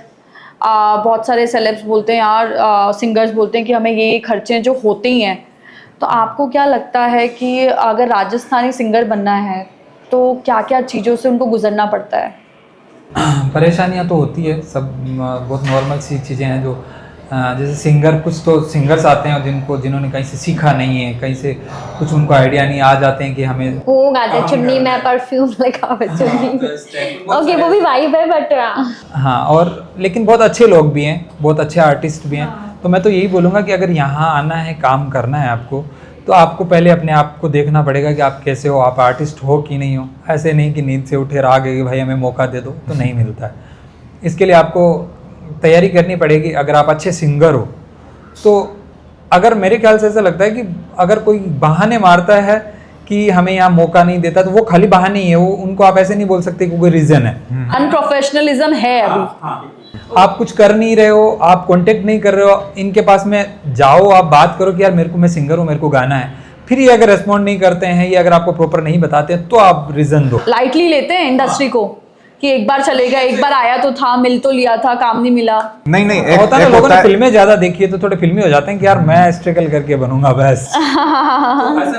A: बहुत सारे सेलेब्स बोलते हैं यार, सिंगर्स बोलते हैं कि हमें ये खर्चे जो होते ही हैं। तो आपको क्या लगता है कि अगर राजस्थानी सिंगर बनना है तो क्या क्या चीज़ों से उनको गुजरना पड़ता है?
C: परेशानियां तो होती है सब, बहुत नॉर्मल सी चीज़ें हैं जो जैसे सिंगर, कुछ तो सिंगर्स आते हैं जिन्होंने कहीं से सीखा नहीं है, कहीं से कुछ उनको आइडिया नहीं, आ जाते हैं कि हमें
D: वो गाते हैं चुन्नी में परफ्यूम लगाओ चुन्नी में। ओके, वो भी वाइब है बट
C: हाँ, और लेकिन बहुत अच्छे लोग भी हैं, बहुत अच्छे आर्टिस्ट भी हैं। तो मैं तो यही बोलूँगा कि अगर यहाँ आना है, काम करना है आपको, तो आपको पहले अपने आप को देखना पड़ेगा कि आप कैसे हो, आप आर्टिस्ट हो कि नहीं हो। ऐसे नहीं कि नींद से उठे और आ गए कि भाई हमें मौका दे दो, तो नहीं मिलता है। इसके लिए आपको तैयारी करनी पड़ेगी। अगर आप अच्छे सिंगर हो तो, अगर मेरे ख्याल से ऐसा लगता है कि अगर कोई बहाने मारता है कि हमें यहाँ मौका नहीं देता, तो वो खाली बहाने ही है, वो उनको आप ऐसे नहीं बोल सकते कि कोई रीज़न है।
A: अनप्रोफेशनलिज्म है अभी।
C: आप कुछ कर नहीं रहे हो, आप कांटेक्ट नहीं कर रहे हो, इनके पास में जाओ, आप बात करो कि यार मेरे को, मैं सिंगर हूँ, मेरे को गाना है। फिर ये अगर रिस्पॉन्ड नहीं करते हैं, ये अगर आपको प्रॉपर नहीं बताते हैं, तो आप रीज़न दो।
A: लाइटली लेते हैं इंडस्ट्री को कि एक बार चलेगा, एक बार आया तो था, मिल तो लिया था, काम नहीं मिला।
B: नहीं
C: होता है ना, लोगों ने फिल्में ज्यादा देखी है तो थोड़े फिल्मी हो जाते हैं कि यार मैं स्ट्रगल करके बनूंगा बस।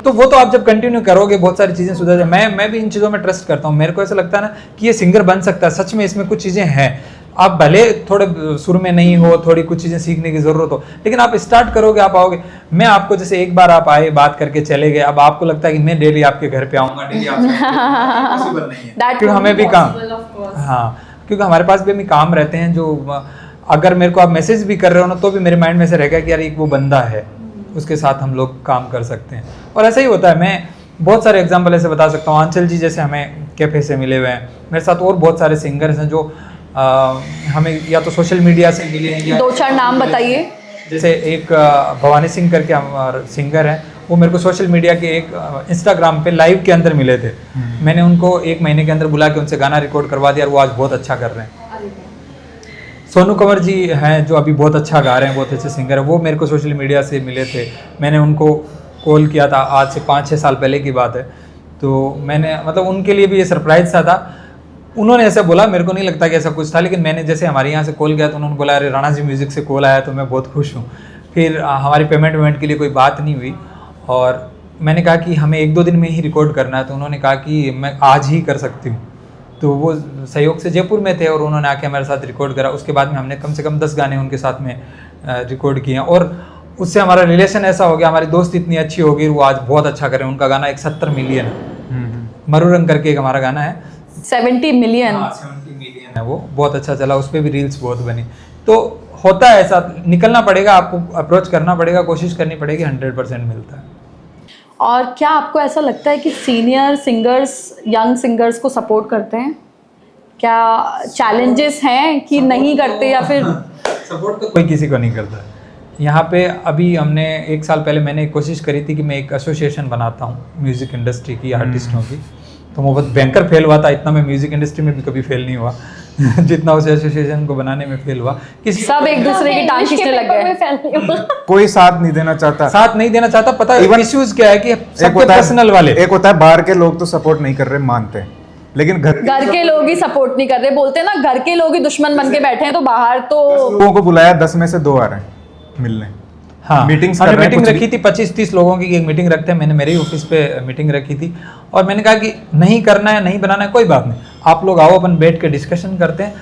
C: तो वो तो आप जब कंटिन्यू करोगे बहुत सारी चीजें सुधर जाए। मैं भी इन चीजों में ट्रस्ट करता हूँ। मेरे को ऐसा लगता है ना कि ये सिंगर बन सकता है, सच में इसमें कुछ चीजें हैं। आप भले थोड़े सुर में नहीं हो, थोड़ी कुछ चीज़ें सीखने की ज़रूरत हो, लेकिन आप स्टार्ट करोगे, आप आओगे। मैं आपको जैसे एक बार आप आए, बात करके चले गए, अब आपको लगता है कि मैं डेली आपके घर पे आऊँगा, डेली आपसे पॉसिबल नहीं है, क्योंकि हमें भी काम, हाँ, क्योंकि हमारे पास भी हमें काम रहते हैं जो अगर मेरे को आप मैसेज भी कर रहे हो ना, तो भी मेरे माइंड में से रहेगा कि यार एक वो बंदा है, उसके साथ हम लोग काम कर सकते हैं। और ऐसा ही होता है। मैं बहुत सारे एग्जाम्पल ऐसे बता सकता हूँ। आंचल जी जैसे हमें कैफे से मिले हुए हैं, मेरे साथ और बहुत सारे सिंगर्स हैं जो हमें या तो सोशल मीडिया से मिले हैं, या
A: 2-4 नाम बताइए।
C: जैसे एक भवानी सिंह करके हमारे सिंगर हैं, वो मेरे को सोशल मीडिया के एक इंस्टाग्राम पे लाइव के अंदर मिले थे। मैंने उनको 1 महीने के अंदर बुला के उनसे गाना रिकॉर्ड करवा दिया और वो आज बहुत अच्छा कर रहे हैं। सोनू कंवर जी हैं जो अभी बहुत अच्छा गा रहे हैं, बहुत अच्छे सिंगर हैं, वो मेरे को सोशल मीडिया से मिले थे। मैंने उनको कॉल किया था, आज से 5-6 साल पहले की बात है। तो मैंने मतलब उनके लिए भी ये सरप्राइज सा था। उन्होंने ऐसा बोला, मेरे को नहीं लगता कि ऐसा कुछ था, लेकिन मैंने जैसे हमारे यहाँ से कॉल किया तो उन्होंने बोला अरे राणा जी म्यूज़िक से कॉल आया तो मैं बहुत खुश हूँ। फिर हमारी पेमेंट वेमेंट के लिए कोई बात नहीं हुई और मैंने कहा कि हमें 1-2 दिन में ही रिकॉर्ड करना है, तो उन्होंने कहा कि मैं आज ही कर सकती हूँ। तो वो सहयोग से जयपुर में थे और उन्होंने आके हमारे साथ रिकॉर्ड करा। उसके बाद में हमने कम से कम 10 गाने उनके साथ में रिकॉर्ड किए हैं और उससे हमारा रिलेशन ऐसा हो गया, हमारी दोस्ती इतनी अच्छी हो गई। वो आज बहुत अच्छा कर रहे हैं। उनका गाना 70 मिलियन मरुरंग करके एक हमारा गाना है,
A: 70 मिलियन।
C: 70 मिलियन है, वो बहुत अच्छा चला। उस पर भी रील्स बहुत बनी। तो होता है ऐसा, निकलना पड़ेगा, आपको अप्रोच करना पड़ेगा, कोशिश करनी पड़ेगी, 100% मिलता है।
A: और क्या आपको ऐसा लगता है कि सीनियर सिंगर्स यंग सिंगर्स को सपोर्ट करते हैं? क्या चैलेंजेस हैं कि नहीं करते या फिर
C: सपोर्ट तो कोई किसी को नहीं करता है यहाँ पे। अभी हमने 1 साल पहले मैंने कोशिश करी थी कि मैं एक एसोसिएशन बनाता हूँ म्यूज़िक इंडस्ट्री की, आर्टिस्टों की। तो वो बहुत भयंकर फेल हुआ था। इतना मैं म्यूज़िक इंडस्ट्री में भी कभी फेल नहीं हुआ जितना उस एसोसिएशन को बनाने में फेल हुआ। किसी
A: सब एक दूसरे की टांग खींचने लग गए,
B: कोई साथ नहीं देना चाहता,
C: साथ नहीं देना चाहता। पता है इश्यूज क्या है कि सबके पर्सनल वाले,
B: एक होता है बाहर के लोग तो सपोर्ट नहीं कर रहे, मानते हैं, लेकिन घर
A: के लोग ही सपोर्ट नहीं कर रहे। बोलते हैं ना, घर के लोग ही दुश्मन बन के बैठे हैं, तो बाहर तो
B: लोगों को बुलाया, 10 में से 2 आ रहे हैं मिलने।
C: हाँ,
B: मीटिंग्स
C: हमने मीटिंग रखी थी, 25-30 लोगों की एक मीटिंग रखते हैं। मैंने मेरे ही ऑफिस पे मीटिंग रखी थी और मैंने कहा कि नहीं करना है, नहीं बनाना है, कोई बात नहीं, आप लोग आओ, अपन बैठ के डिस्कशन करते हैं,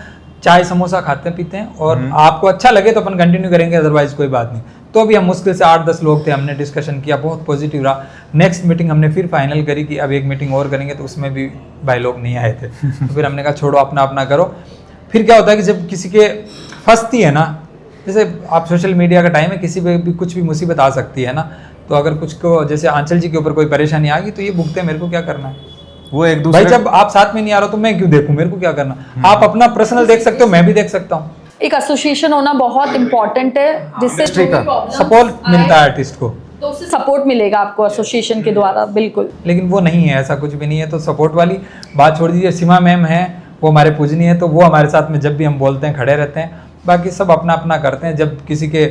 C: चाय समोसा खाते पीते हैं और आपको अच्छा लगे तो अपन कंटिन्यू करेंगे, अदरवाइज कोई बात नहीं। तो अभी हम मुश्किल से 8-10 लोग थे, हमने डिस्कशन किया, बहुत पॉजिटिव रहा। नेक्स्ट मीटिंग हमने फिर फाइनल करी कि अब एक मीटिंग और करेंगे, तो उसमें भी भाई लोग नहीं आए थे। तो फिर हमने कहा छोड़ो, अपना अपना करो। फिर क्या होता है कि जब किसी के फंसती है ना, जैसे आप सोशल मीडिया का टाइम है, किसी पे भी कुछ भी मुसीबत आ सकती है ना, तो अगर कुछ को जैसे आंचल जी के ऊपर कोई परेशानी आ गई तो ये भुगते, मेरे को क्या करना है?
B: वो एक दूसरे,
C: भाई जब आप साथ में नहीं आ रहे हो तो मैं क्यों देखूं, मेरे को क्या करना? आप अपना पर्सनल देख सकते हो, मैं भी देख सकता हूँ।
A: एक एसोसिएशन होना बहुत इंपॉर्टेंट है, जिससे
C: सपोर्ट मिलता है आर्टिस्ट को,
A: तो उससे सपोर्ट मिलेगा आपको एसोसिएशन के द्वारा। बिल्कुल,
C: लेकिन वो नहीं है, ऐसा कुछ भी नहीं है। तो सपोर्ट वाली बात छोड़ दीजिए। सीमा मैम है, वो हमारे पूजनीय है, तो वो हमारे साथ में जब भी हम बोलते हैं खड़े रहते हैं। बाकी सब अपना अपना करते हैं। जब किसी के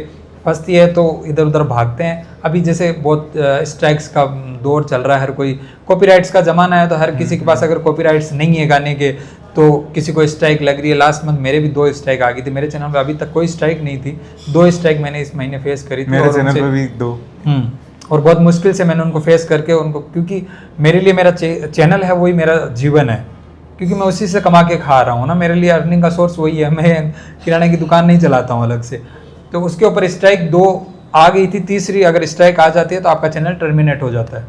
C: फंसती है तो इधर उधर भागते हैं। अभी जैसे बहुत स्ट्राइक्स का दौर चल रहा है, हर कोई कॉपीराइट्स का ज़माना है, तो हर किसी के पास अगर कॉपीराइट्स नहीं है गाने के तो किसी को स्ट्राइक लग रही है। लास्ट मंथ मेरे भी 2 स्ट्राइक आ गई थी। मेरे चैनल पे अभी तक कोई स्ट्राइक नहीं थी, 2 स्ट्राइक मैंने इस महीने फेस करी थी।
B: मेरे चैनल पे भी 2।
C: और बहुत मुश्किल से मैंने उनको फेस करके उनको, क्योंकि मेरे लिए मेरा चैनल है वही मेरा जीवन है, क्योंकि मैं उसी से कमा के खा रहा हूँ ना, मेरे लिए अर्निंग का सोर्स वही है, मैं किराने की दुकान नहीं चलाता हूँ अलग से। तो उसके ऊपर स्ट्राइक 2 आ गई थी, तीसरी अगर स्ट्राइक आ जाती है तो आपका चैनल टर्मिनेट हो जाता है।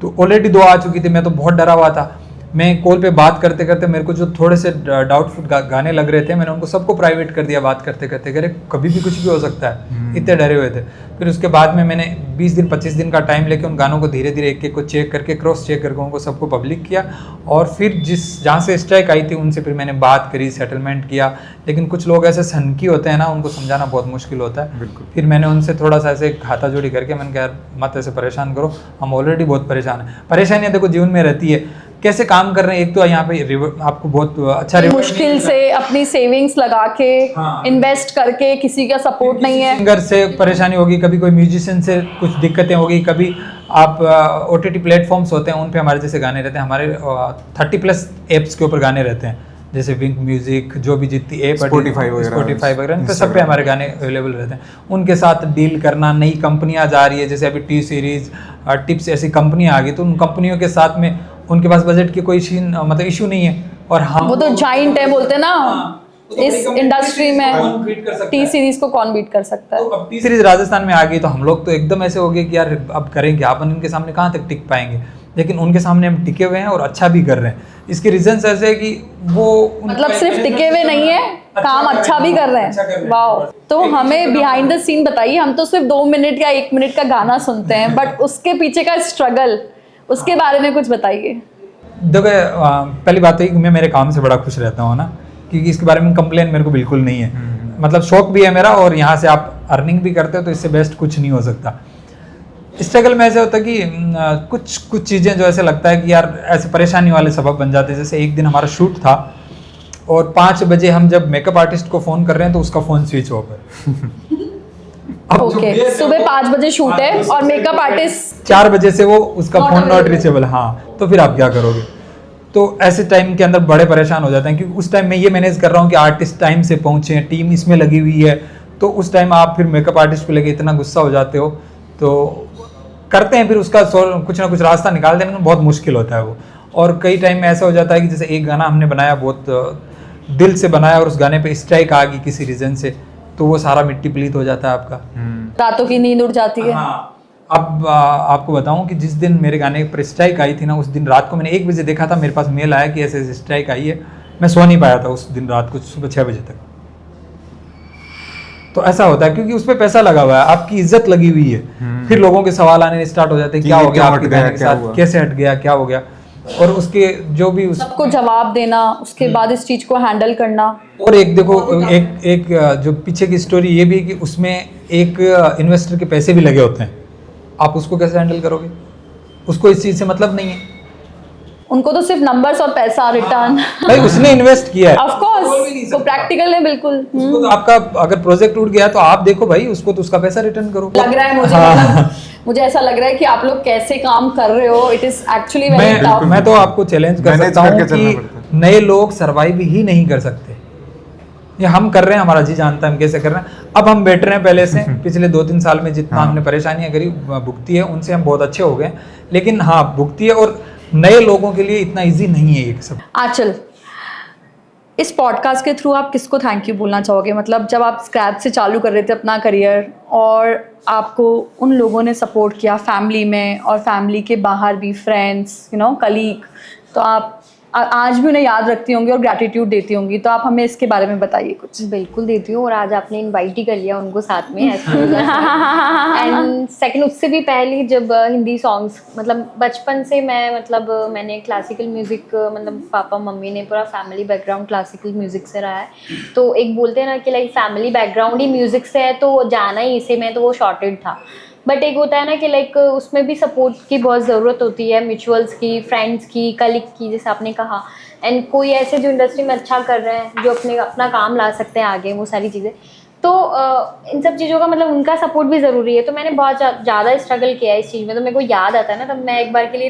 C: तो ऑलरेडी 2 आ चुकी थी, मैं तो बहुत डरा हुआ था। मैं कॉल पे बात करते करते मेरे को जो थोड़े से डाउटफुल गाने लग रहे थे, मैंने उनको सबको प्राइवेट कर दिया बात करते करते, अरे कभी भी कुछ भी हो सकता है, इतने डरे हुए थे। फिर उसके बाद में मैंने 20 दिन 25 दिन का टाइम लेके उन गानों को धीरे धीरे एक एक को चेक करके, क्रॉस चेक करके उनको सबको पब्लिक किया, और फिर जहाँ से स्ट्राइक आई थी उनसे फिर मैंने बात करी, सेटलमेंट किया। लेकिन कुछ लोग ऐसे सनकी होते हैं ना, उनको समझाना बहुत मुश्किल होता है। फिर मैंने उनसे थोड़ा सा ऐसे हाथा जोड़ी करके मैंने कहा यार मत ऐसे परेशान करो, हम ऑलरेडी बहुत परेशान हैं। परेशानियाँ देखो जीवन में रहती है, कैसे काम कर रहे हैं, एक तो यहाँ पे आपको बहुत अच्छा
A: मुश्किल से अपनी सेविंग्स लगा के इन्वेस्ट करके, किसी का सपोर्ट नहीं है,
C: सिंगर से परेशानी होगी, कभी कोई म्यूजिशियन से कुछ दिक्कतें होगी, कभी आप OTT प्लेटफॉर्म्स होते हैं उन पे हमारे जैसे गाने रहते हैं, हमारे 30+ ऐप्स के ऊपर गाने रहते हैं, जैसे विंक म्यूजिक, जो भी जितनी ऐप, स्पॉटिफाई वगैरह, इन पे सब पे हमारे गाने अवेलेबल रहते हैं। उनके साथ डील करना, नई कंपनियां जा रही है जैसे अभी टी सीरीज, टिप्स, ऐसी कंपनियां आ गई, तो उन कंपनियों के साथ में उनके पास बजट की कोई मतलब इशू नहीं है, और हम
A: वो तो जाइंट है बोलते हैं ना इस इंडस्ट्री में, टी सीरीज को कौन बीट कर सकता है।
C: तो अब टी सीरीज राजस्थान में आ गई तो हम लोग तो एकदम ऐसे हो गए कि यार अब करें क्या, अपन इनके सामने कहाँ तक टिक पाएंगे, लेकिन उनके सामने हम टिके हुए हैं और अच्छा भी कर रहे हैं। इसके रीजंस ऐसे है कि वो
A: मतलब सिर्फ टिके हुए नहीं है, काम अच्छा भी कर रहे हैं। वाओ। तो हमें बिहाइंड द सीन बताइए, हम तो सिर्फ 2 मिनट या 1 मिनट का गाना सुनते हैं, बट उसके पीछे का स्ट्रगल, उसके बारे में कुछ बताइए।
C: देखो पहली बात है कि मैं मेरे काम से बड़ा खुश रहता हूँ ना, क्योंकि इसके बारे में कंप्लेन मेरे को बिल्कुल नहीं है। मतलब शौक भी है मेरा, और यहाँ से आप अर्निंग भी करते हो, तो इससे बेस्ट कुछ नहीं हो सकता। स्ट्रगल में ऐसे होता है कि कुछ चीज़ें जो ऐसे लगता है कि यार ऐसे परेशानी वाले सबब बन जाते हैं। जैसे एक दिन हमारा शूट था और 5 बजे हम जब मेकअप आर्टिस्ट को फ़ोन कर रहे हैं तो उसका फ़ोन स्विच ऑफ है।
A: ओके, सुबह 5 बजे शूट है और मेकअप आर्टिस्ट
C: 4 बजे से वो उसका फ़ोन नॉट रीचेबल। हाँ, तो फिर आप क्या करोगे? तो ऐसे टाइम के अंदर बड़े परेशान हो जाते हैं, क्योंकि उस टाइम मैं ये मैनेज कर रहा हूँ कि आर्टिस्ट टाइम से पहुँचे, टीम इसमें लगी हुई है, तो उस टाइम आप फिर मेकअप आर्टिस्ट को लेके इतना गुस्सा हो जाते हो। तो करते हैं फिर उसका कुछ ना कुछ रास्ता निकाल देने में बहुत मुश्किल होता है वो। और कई टाइम में ऐसा हो जाता है कि जैसे एक गाना हमने बनाया, बहुत दिल से बनाया, और उस गाने पे स्ट्राइक आ गई किसी रीज़न से, तो वो सारा मिट्टी पलीत हो जाता है आपका,
A: रातों की नींद उड़ जाती है।
C: हाँ। अब आपको बताऊं कि जिस दिन मेरे गाने पर स्ट्राइक आई थी ना, उस दिन रात को मैंने 1 बजे देखा था, मेरे पास मेल आया कि ऐसे ऐसे स्ट्राइक आई है। मैं सो नहीं पाया था उस दिन रात को, सुबह 6 बजे तक। तो ऐसा होता है क्योंकि उस पर पैसा लगा हुआ है, आपकी इज्जत लगी हुई है। फिर लोगों के सवाल आने स्टार्ट हो जाते हैं, क्या हो गया आपके गाने के साथ, कैसे हट गया, क्या हो गया, और उसके जो भी
A: सबको जवाब देना, उसके बाद इस चीज को हैंडल करना।
C: और एक देखो, एक जो पीछे की स्टोरी ये भी है कि उसमें एक इन्वेस्टर के पैसे भी लगे होते हैं, आप उसको कैसे हैंडल करोगे? उसको इस चीज से मतलब नहीं है,
A: उनको तो सिर्फ नंबर्स और पैसा रिटर्न।
C: भाई उसने इन्वेस्ट किया है,
A: ऑफ कोर्स वो प्रैक्टिकल है बिल्कुल।
C: उसको तो आपका अगर प्रोजेक्ट उठ गया तो आप देखो भाई, उसको तो उसका पैसा रिटर्न करो।
A: लग रहा है मुझे, मतलब मुझे ऐसा लग रहा है कि आप लोग कैसे काम कर रहे हो, it is actually very tough.
C: मैं तो आपको चैलेंज कर सकता हूँ कि नए लोग सर्वाइव ही नहीं कर सकते। ये हम कर रहे हैं, हमारा जी जानता है हम कैसे कर रहे हैं। अब हम बेटर हैं पहले से। पिछले 2-3 साल में जितना हमने परेशानियां करी भुगती है, उनसे हम बहुत अच्छे हो गए। लेकिन हाँ, भुगती है, और नए लोगों के लिए इतना इजी नहीं है ये सब।
A: आंचल, इस पॉडकास्ट के थ्रू आप किसको थैंक यू बोलना चाहोगे? मतलब जब आप स्क्रैच से चालू कर रहे थे अपना करियर, और आपको उन लोगों ने सपोर्ट किया फैमिली में और फैमिली के बाहर भी, फ्रेंड्स, कलीग, तो आप आज भी उन्हें याद रखती होंगी और ग्रैटिट्यूड देती होंगी, तो आप हमें इसके बारे में बताइए कुछ।
D: बिल्कुल देती हूँ, और आज आपने इनवाइट ही कर लिया उनको साथ में। एंड सेकंड, उससे भी पहले जब हिंदी सॉन्ग्स, मतलब बचपन से मैंने क्लासिकल म्यूज़िक, मतलब पापा मम्मी ने पूरा फैमिली बैकग्राउंड क्लासिकल म्यूज़िक से रहा है। तो एक बोलते हैं ना कि लाइक फैमिली बैकग्राउंड ही म्यूज़िक से है, तो जाना ही इसे में, तो वो शॉर्टेड था। बट एक होता है ना कि लाइक उसमें भी सपोर्ट की बहुत ज़रूरत होती है, म्यूचुअल्स की, फ्रेंड्स की, कलीग की, जैसे आपने कहा। एंड कोई ऐसे जो इंडस्ट्री में अच्छा कर रहे हैं, जो अपना काम ला सकते हैं आगे, वो सारी चीज़ें। तो इन सब चीज़ों का मतलब उनका सपोर्ट भी ज़रूरी है। तो मैंने बहुत ज़्यादा स्ट्रगल किया है इस चीज़ में। तो मेरे को याद आता है ना, तब मैं एक बार के लिए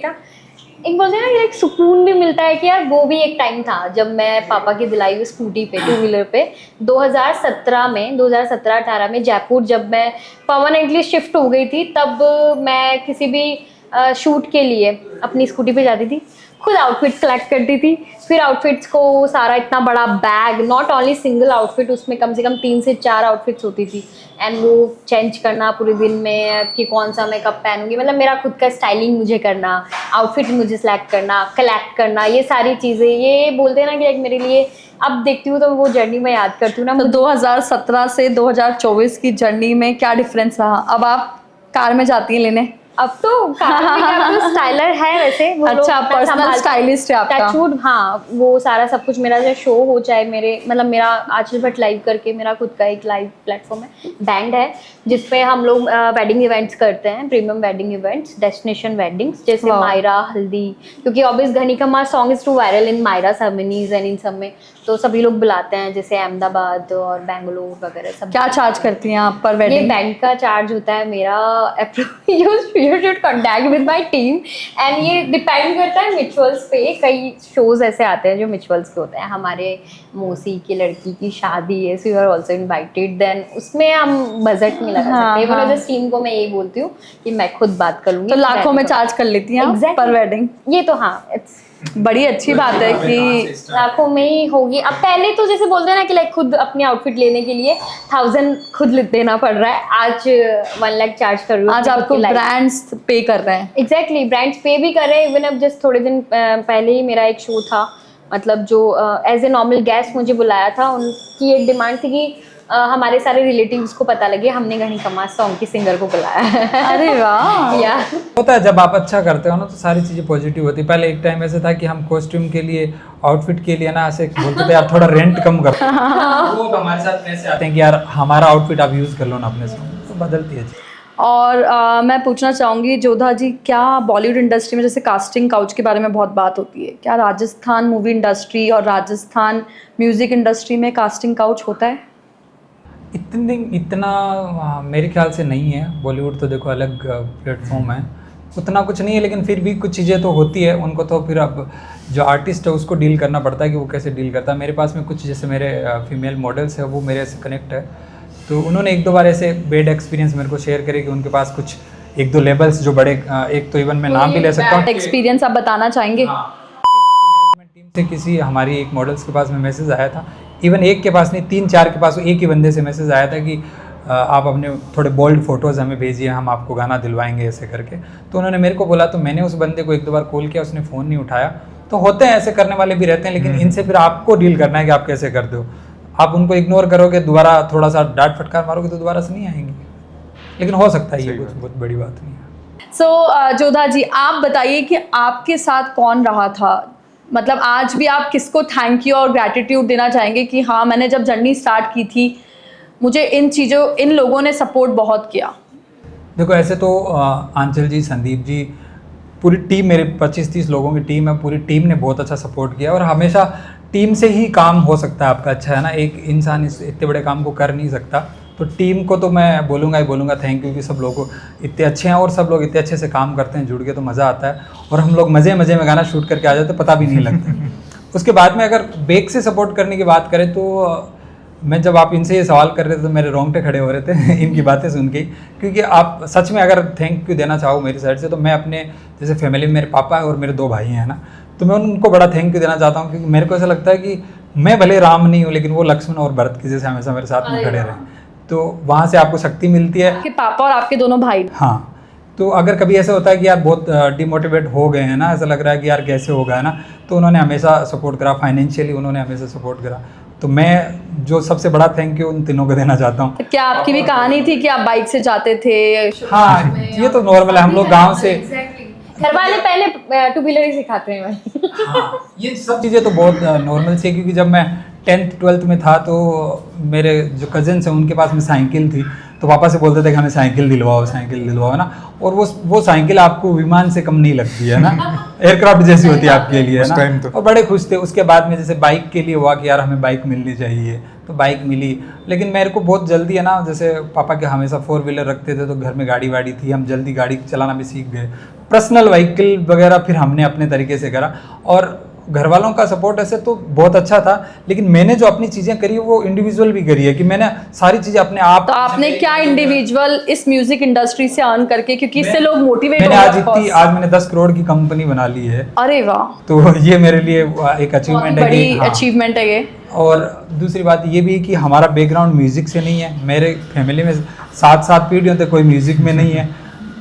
D: एक बोलते हैं ना कि एक सुकून भी मिलता है कि यार वो भी एक टाइम था जब मैं पापा की दिलाई हुई स्कूटी पे 2 व्हीलर पे 2017-18 में जयपुर जब मैं परमानेंटली शिफ्ट हो गई थी, तब मैं किसी भी शूट के लिए अपनी स्कूटी पे जाती थी, खुद आउटफिट्स कलेक्ट करती थी, फिर आउटफिट्स को सारा इतना बड़ा bag, not only single outfit, उसमें कम से कम 3 से 4 आउटफिट्स होती थी एंड वो चेंज करना पूरे दिन में कि कौन सा मैं कब पहनूंगी, मतलब मेरा खुद का स्टाइलिंग मुझे करना, आउटफिट मुझे सेलेक्ट करना, कलेक्ट करना, ये सारी चीज़ें, ये बोलते हैं ना कि एक मेरे लिए अब देखती हूँ तो वो जर्नी मैं याद करती हूँ ना।
A: तो 2017 से 2024 की जर्नी में क्या डिफरेंस रहा? अब आप कार में जाती हैं लेने?
D: अब तो तो स्टाइलर है वैसे वो लोग
A: अच्छा,
D: अपना
A: पर्सनल
D: संभालते हैं।
A: स्टाइलिस्ट है आपका?
D: टचवुड, हाँ, वो सारा सब कुछ मेरा जो शो हो चाहे मेरे मतलब मेरा आंचल भट्ट लाइव करके मेरा खुद का एक लाइव प्लेटफॉर्म है, बैंड है, जिसपे हम लोग वेडिंग इवेंट्स करते हैं, premium wedding events, destination weddings, जैसे
A: Wow.
D: मायरा, हल्दी, क्योंकि ऑब्वियस घनिकम्मा song is too viral in Mayra ceremonies and in सब में, तो सभी लोग बुलाते हैं, जैसे अहमदाबाद और बेंगलोर वगैरह सब।
A: क्या चार्ज करती हैं आप पर
D: ये
A: वेडिंग?
D: बैंक का चार्ज होता है मेरा, you should contact with my team, and ये डिपेंड करता है म्यूचुअल्स पे, कई शोज ऐसे आते हैं जो म्यूचुअल्स के होते हैं, हमारे मौसी की लड़की की शादी है, so you are also invited, then उसमें हम बजट नहीं लगा
A: हाँ,
D: सकते,
A: हाँ।
D: जिस टीम को मैं यही बोलती हूँ कि मैं खुद बात करूँगी,
A: तो लाखों में चार्ज कर लेती हैं आप
D: Exactly.
A: पर वेडिंग?
D: ये तो हाँ, it's
A: बड़ी अच्छी बात है कि
D: लाखों में ही होगी। अब पहले तो जैसे बोलते हैं ना कि लाइक खुद अपनी आउटफिट लेने के लिए 1000 खुद देना पड़ रहा है, आज 1 लाख चार्ज कर रही हूँ।
A: आज आपको ब्रांड्स पे कर रहे हैं।
D: एग्जैक्टली, ब्रांड्स पे भी कर रहे हैं। इवन अब जस्ट थोड़े दिन पहले ही मेरा एक शो था, मतलब जो एज ए नॉर्मल गेस्ट मुझे बुलाया था, उनकी एक डिमांड थी कि हमारे सारे रिलेटिव्स को पता लगे हमने घनिकम्मा सॉन्ग की सिंगर को बुलाया है।
A: अरे वाह!
D: या
C: होता है जब आप अच्छा करते हो ना तो सारी चीज़ें पॉजिटिव होती है। पहले एक टाइम ऐसे था कि हम कॉस्ट्यूम के लिए, आउटफिट के लिए ना ऐसे बोलते थे यार थोड़ा रेंट कम कर, वो अब हमारे साथ ऐसे आते हैं कि यार हमारा आउटफिट आप यूज़ कर लो ना अपने साथ, तो बदलती है चीज़।
A: और मैं पूछना चाहूँगी जोधा जी, क्या बॉलीवुड इंडस्ट्री में जैसे कास्टिंग काउच के बारे में बहुत बात होती है, क्या राजस्थान मूवी इंडस्ट्री और राजस्थान म्यूज़िक इंडस्ट्री में कास्टिंग काउच होता है?
C: इतना मेरे ख्याल से नहीं है। बॉलीवुड तो देखो अलग प्लेटफॉर्म है, उतना कुछ नहीं है, लेकिन फिर भी कुछ चीज़ें तो होती है। उनको तो फिर अब जो आर्टिस्ट है उसको डील करना पड़ता है कि वो कैसे डील करता है। मेरे पास में कुछ जैसे मेरे फीमेल मॉडल्स है, वो मेरे से कनेक्ट है, तो उन्होंने 1-2 बार ऐसे बैड एक्सपीरियंस मेरे को शेयर करे कि उनके पास कुछ 1-2 लेबल्स जो बड़े, एक तो इवन मैं नाम भी ले सकता हूँ,
A: एक्सपीरियंस आप बताना चाहेंगे?
C: मैनेजमेंट टीम से किसी हमारी एक मॉडल्स के पास में मैसेज आया था, इवन एक के पास नहीं 3-4 के पास, एक ही बंदे से मैसेज आया था कि आप अपने थोड़े बोल्ड फोटोज़ हमें भेजिए, हम आपको गाना दिलवाएंगे ऐसे करके। तो उन्होंने मेरे को बोला, तो मैंने उस बंदे को 1-2 बार कॉल किया, उसने फ़ोन नहीं उठाया। तो होते हैं ऐसे करने वाले भी रहते हैं, लेकिन इनसे फिर आपको डील करना है कि आप कैसे करते हो। आप उनको इग्नोर करोगे, दोबारा थोड़ा सा डांट फटकार मारोगे तो दोबारा से नहीं आएंगे, लेकिन हो सकता है ये कुछ बहुत बड़ी बात नहीं है।
A: सो जोधा जी, आप बताइए कि आपके साथ कौन रहा था, मतलब आज भी आप किसको थैंक यू और ग्रैटिट्यूड देना चाहेंगे कि हाँ मैंने जब जर्नी स्टार्ट की थी मुझे इन लोगों ने सपोर्ट बहुत किया?
C: देखो ऐसे तो आंचल जी, संदीप जी, पूरी टीम, मेरे 25-30 लोगों की टीम है, पूरी टीम ने बहुत अच्छा सपोर्ट किया। और हमेशा टीम से ही काम हो सकता है आपका, अच्छा है ना, एक इंसान इस इतने बड़े काम को कर नहीं सकता। तो टीम को तो मैं बोलूँगा ही बोलूँगा थैंक यू कि सब लोगों इतने अच्छे हैं और सब लोग इतने अच्छे से काम करते हैं, जुड़ के तो मज़ा आता है। और हम लोग मज़े मज़े में गाना शूट करके आ जाते, पता भी नहीं लगता। उसके बाद में अगर बैक से सपोर्ट करने की बात करें तो मैं जब आप इनसे ये सवाल कर रहे थे तो मेरे रोंगटे खड़े हो रहे थे इनकी बातें सुन के, क्योंकि आप सच में अगर थैंक यू देना चाहो मेरी साइड से, तो मैं अपने जैसे फैमिली में मेरे पापा और मेरे 2 भाई हैं ना, तो मैं उनको बड़ा थैंक यू देना चाहता हूँ, क्योंकि मेरे को ऐसा लगता है कि मैं भले राम नहीं हूँ, लेकिन वो लक्ष्मण और भरत की जैसे हमेशा मेरे साथ में खड़े रहे, तो वहाँ से आपको शक्ति मिलती है।
A: आपके पापा और आपके दोनों भाई?
C: हाँ, तो अगर कभी ऐसा होता है कि यार बहुत डिमोटिवेट हो गए हैं ना, ऐसा लग रहा है कि यार कैसे होगा है ना, तो उन्होंने हमेशा सपोर्ट करा, फाइनेंशियली उन्होंने हमेशा सपोर्ट करा। तो मैं जो सबसे बड़ा थैंक यू उन तीनों को देना चाहता हूँ।
A: तो क्या आपकी भी कहानी थी कि आप बाइक से जाते थे?
C: हाँ, ये तो नॉर्मल है, हम लोग गाँव से,
D: घर वाले पहले 2 व्हीलर ही सिखाते हैं भाई।
C: हाँ, ये सब चीज़ें तो बहुत नॉर्मल सी है, क्योंकि जब मैं 10th 12th में था तो मेरे जो कजन्स हैं उनके पास में साइकिल थी, तो पापा से बोलते थे कि हमें साइकिल दिलवाओ ना, और वो साइकिल आपको विमान से कम नहीं लगती है ना, एयरक्राफ्ट जैसी होती है आपके लिए, है
B: उस time
C: ना,
B: तो।
C: और बड़े खुश थे। उसके बाद में जैसे बाइक के लिए हुआ कि यार हमें बाइक मिलनी चाहिए, तो बाइक मिली। लेकिन मेरे को बहुत जल्दी है ना, जैसे पापा के हमेशा 4 व्हीलर रखते थे तो घर में गाड़ी वाड़ी थी, हम जल्दी गाड़ी चलाना भी सीख गए। पर्सनल व्हीकल वगैरह फिर हमने अपने तरीके से करा, और घर वालों का सपोर्ट ऐसे तो बहुत अच्छा था, लेकिन मैंने जो अपनी चीज़ें करी वो इंडिविजुअल भी करी है, कि मैंने सारी चीज़ें अपने आप।
A: तो आपने क्या इंडिविजुअल इस म्यूजिक इंडस्ट्री से अर्न करके, क्योंकि इससे लोग मोटिवेट
C: मैंने आज मैंने 10 करोड़ की कंपनी बना ली है,
A: अरे वाह,
C: तो ये मेरे लिए एक अचीवमेंट है,
A: बड़ी
C: हाँ।
A: अचीवमेंट है ये।
C: और दूसरी बात ये भी है कि हमारा बैकग्राउंड म्यूज़िक से नहीं है, मेरे फैमिली में 7 पीढ़ियों तक कोई म्यूज़िक में नहीं है,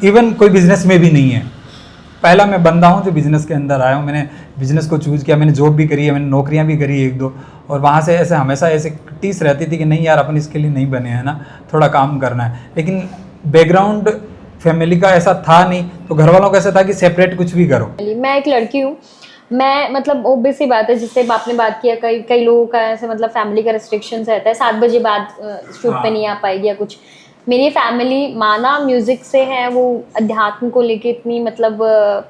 C: इवन कोई बिजनेस में भी नहीं है। पहला मैं बंदा हूँ जो बिजनेस के अंदर आया हूँ, मैंने बिजनेस को चूज़ किया, मैंने जॉब भी करी है, मैंने नौकरियाँ भी करी 1-2, और वहाँ से ऐसे हमेशा ऐसे टीस रहती थी कि नहीं यार अपन इसके लिए नहीं बने हैं ना, थोड़ा काम करना है। लेकिन बैकग्राउंड फैमिली का ऐसा था नहीं, तो घर वालों का ऐसा था कि सेपरेट कुछ भी करो।
D: मैं एक लड़की हूँ, मैं मतलब ओबियस सी बात है, जिससे आपने बात किया, कई लोगों का ऐसे मतलब फैमिली का रिस्ट्रिक्शंस रहता है, 7 बजे बाद शूट पे नहीं आ पाएगी या कुछ। मेरी फैमिली माना म्यूजिक से है, वो अध्यात्म को लेके इतनी मतलब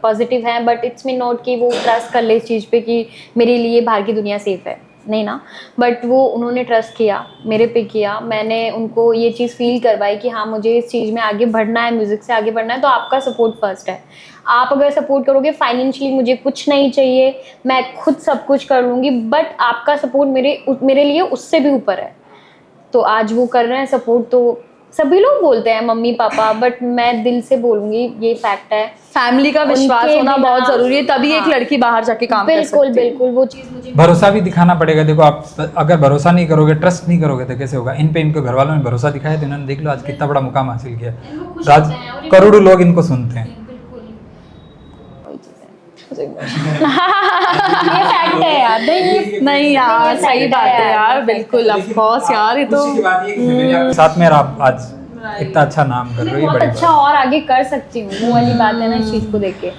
D: पॉजिटिव है, बट इट्स मीन नॉट कि वो ट्रस्ट कर ले इस चीज़ पे कि मेरे लिए बाहर की दुनिया सेफ है, नहीं ना। बट वो उन्होंने ट्रस्ट किया, मेरे पे किया, मैंने उनको ये चीज़ फील करवाई कि हाँ मुझे इस चीज़ में आगे बढ़ना है, म्यूज़िक से आगे बढ़ना है, तो आपका सपोर्ट फर्स्ट है। आप अगर सपोर्ट करोगे, फाइनेंशियली मुझे कुछ नहीं चाहिए, मैं खुद सब कुछ कर लूँगी, बट आपका सपोर्ट मेरे लिए उससे भी ऊपर है। तो आज वो कर रहे हैं सपोर्ट, तो सभी लोग बोलते हैं मम्मी पापा, बट मैं दिल से बोलूँगी, ये फैक्ट है।
A: फैमिली का विश्वास
D: उनके
A: होना
D: बिना-
A: बहुत जरूरी है, तभी एक
D: हाँ।
A: लड़की बाहर जाके काम कर
D: बिल्कुल
A: सकती है।
D: बिल्कुल, वो चीज़ मुझे
C: भरोसा भी दिखाना पड़ेगा। देखो आप अगर भरोसा नहीं करोगे, ट्रस्ट नहीं करोगे तो कैसे होगा। इन पे इनको घर वालों ने भरोसा दिखाया, तो इन्होंने देख लो आज कितना बड़ा मुकाम हासिल किया। राज करोड़ों लोग इनको सुनते हैं।
D: ये फैक्ट है यार,
A: नहीं यार, सही बात है यार, बिल्कुल ऑफ कोर्स यार, ये तो
C: साथ में आप आज इतना अच्छा नाम कर रहे हो, ये
D: बहुत
C: बड़ी
D: अच्छा और आगे कर सकती हूँ, वो वाली बात है ना इस चीज़ को देख के।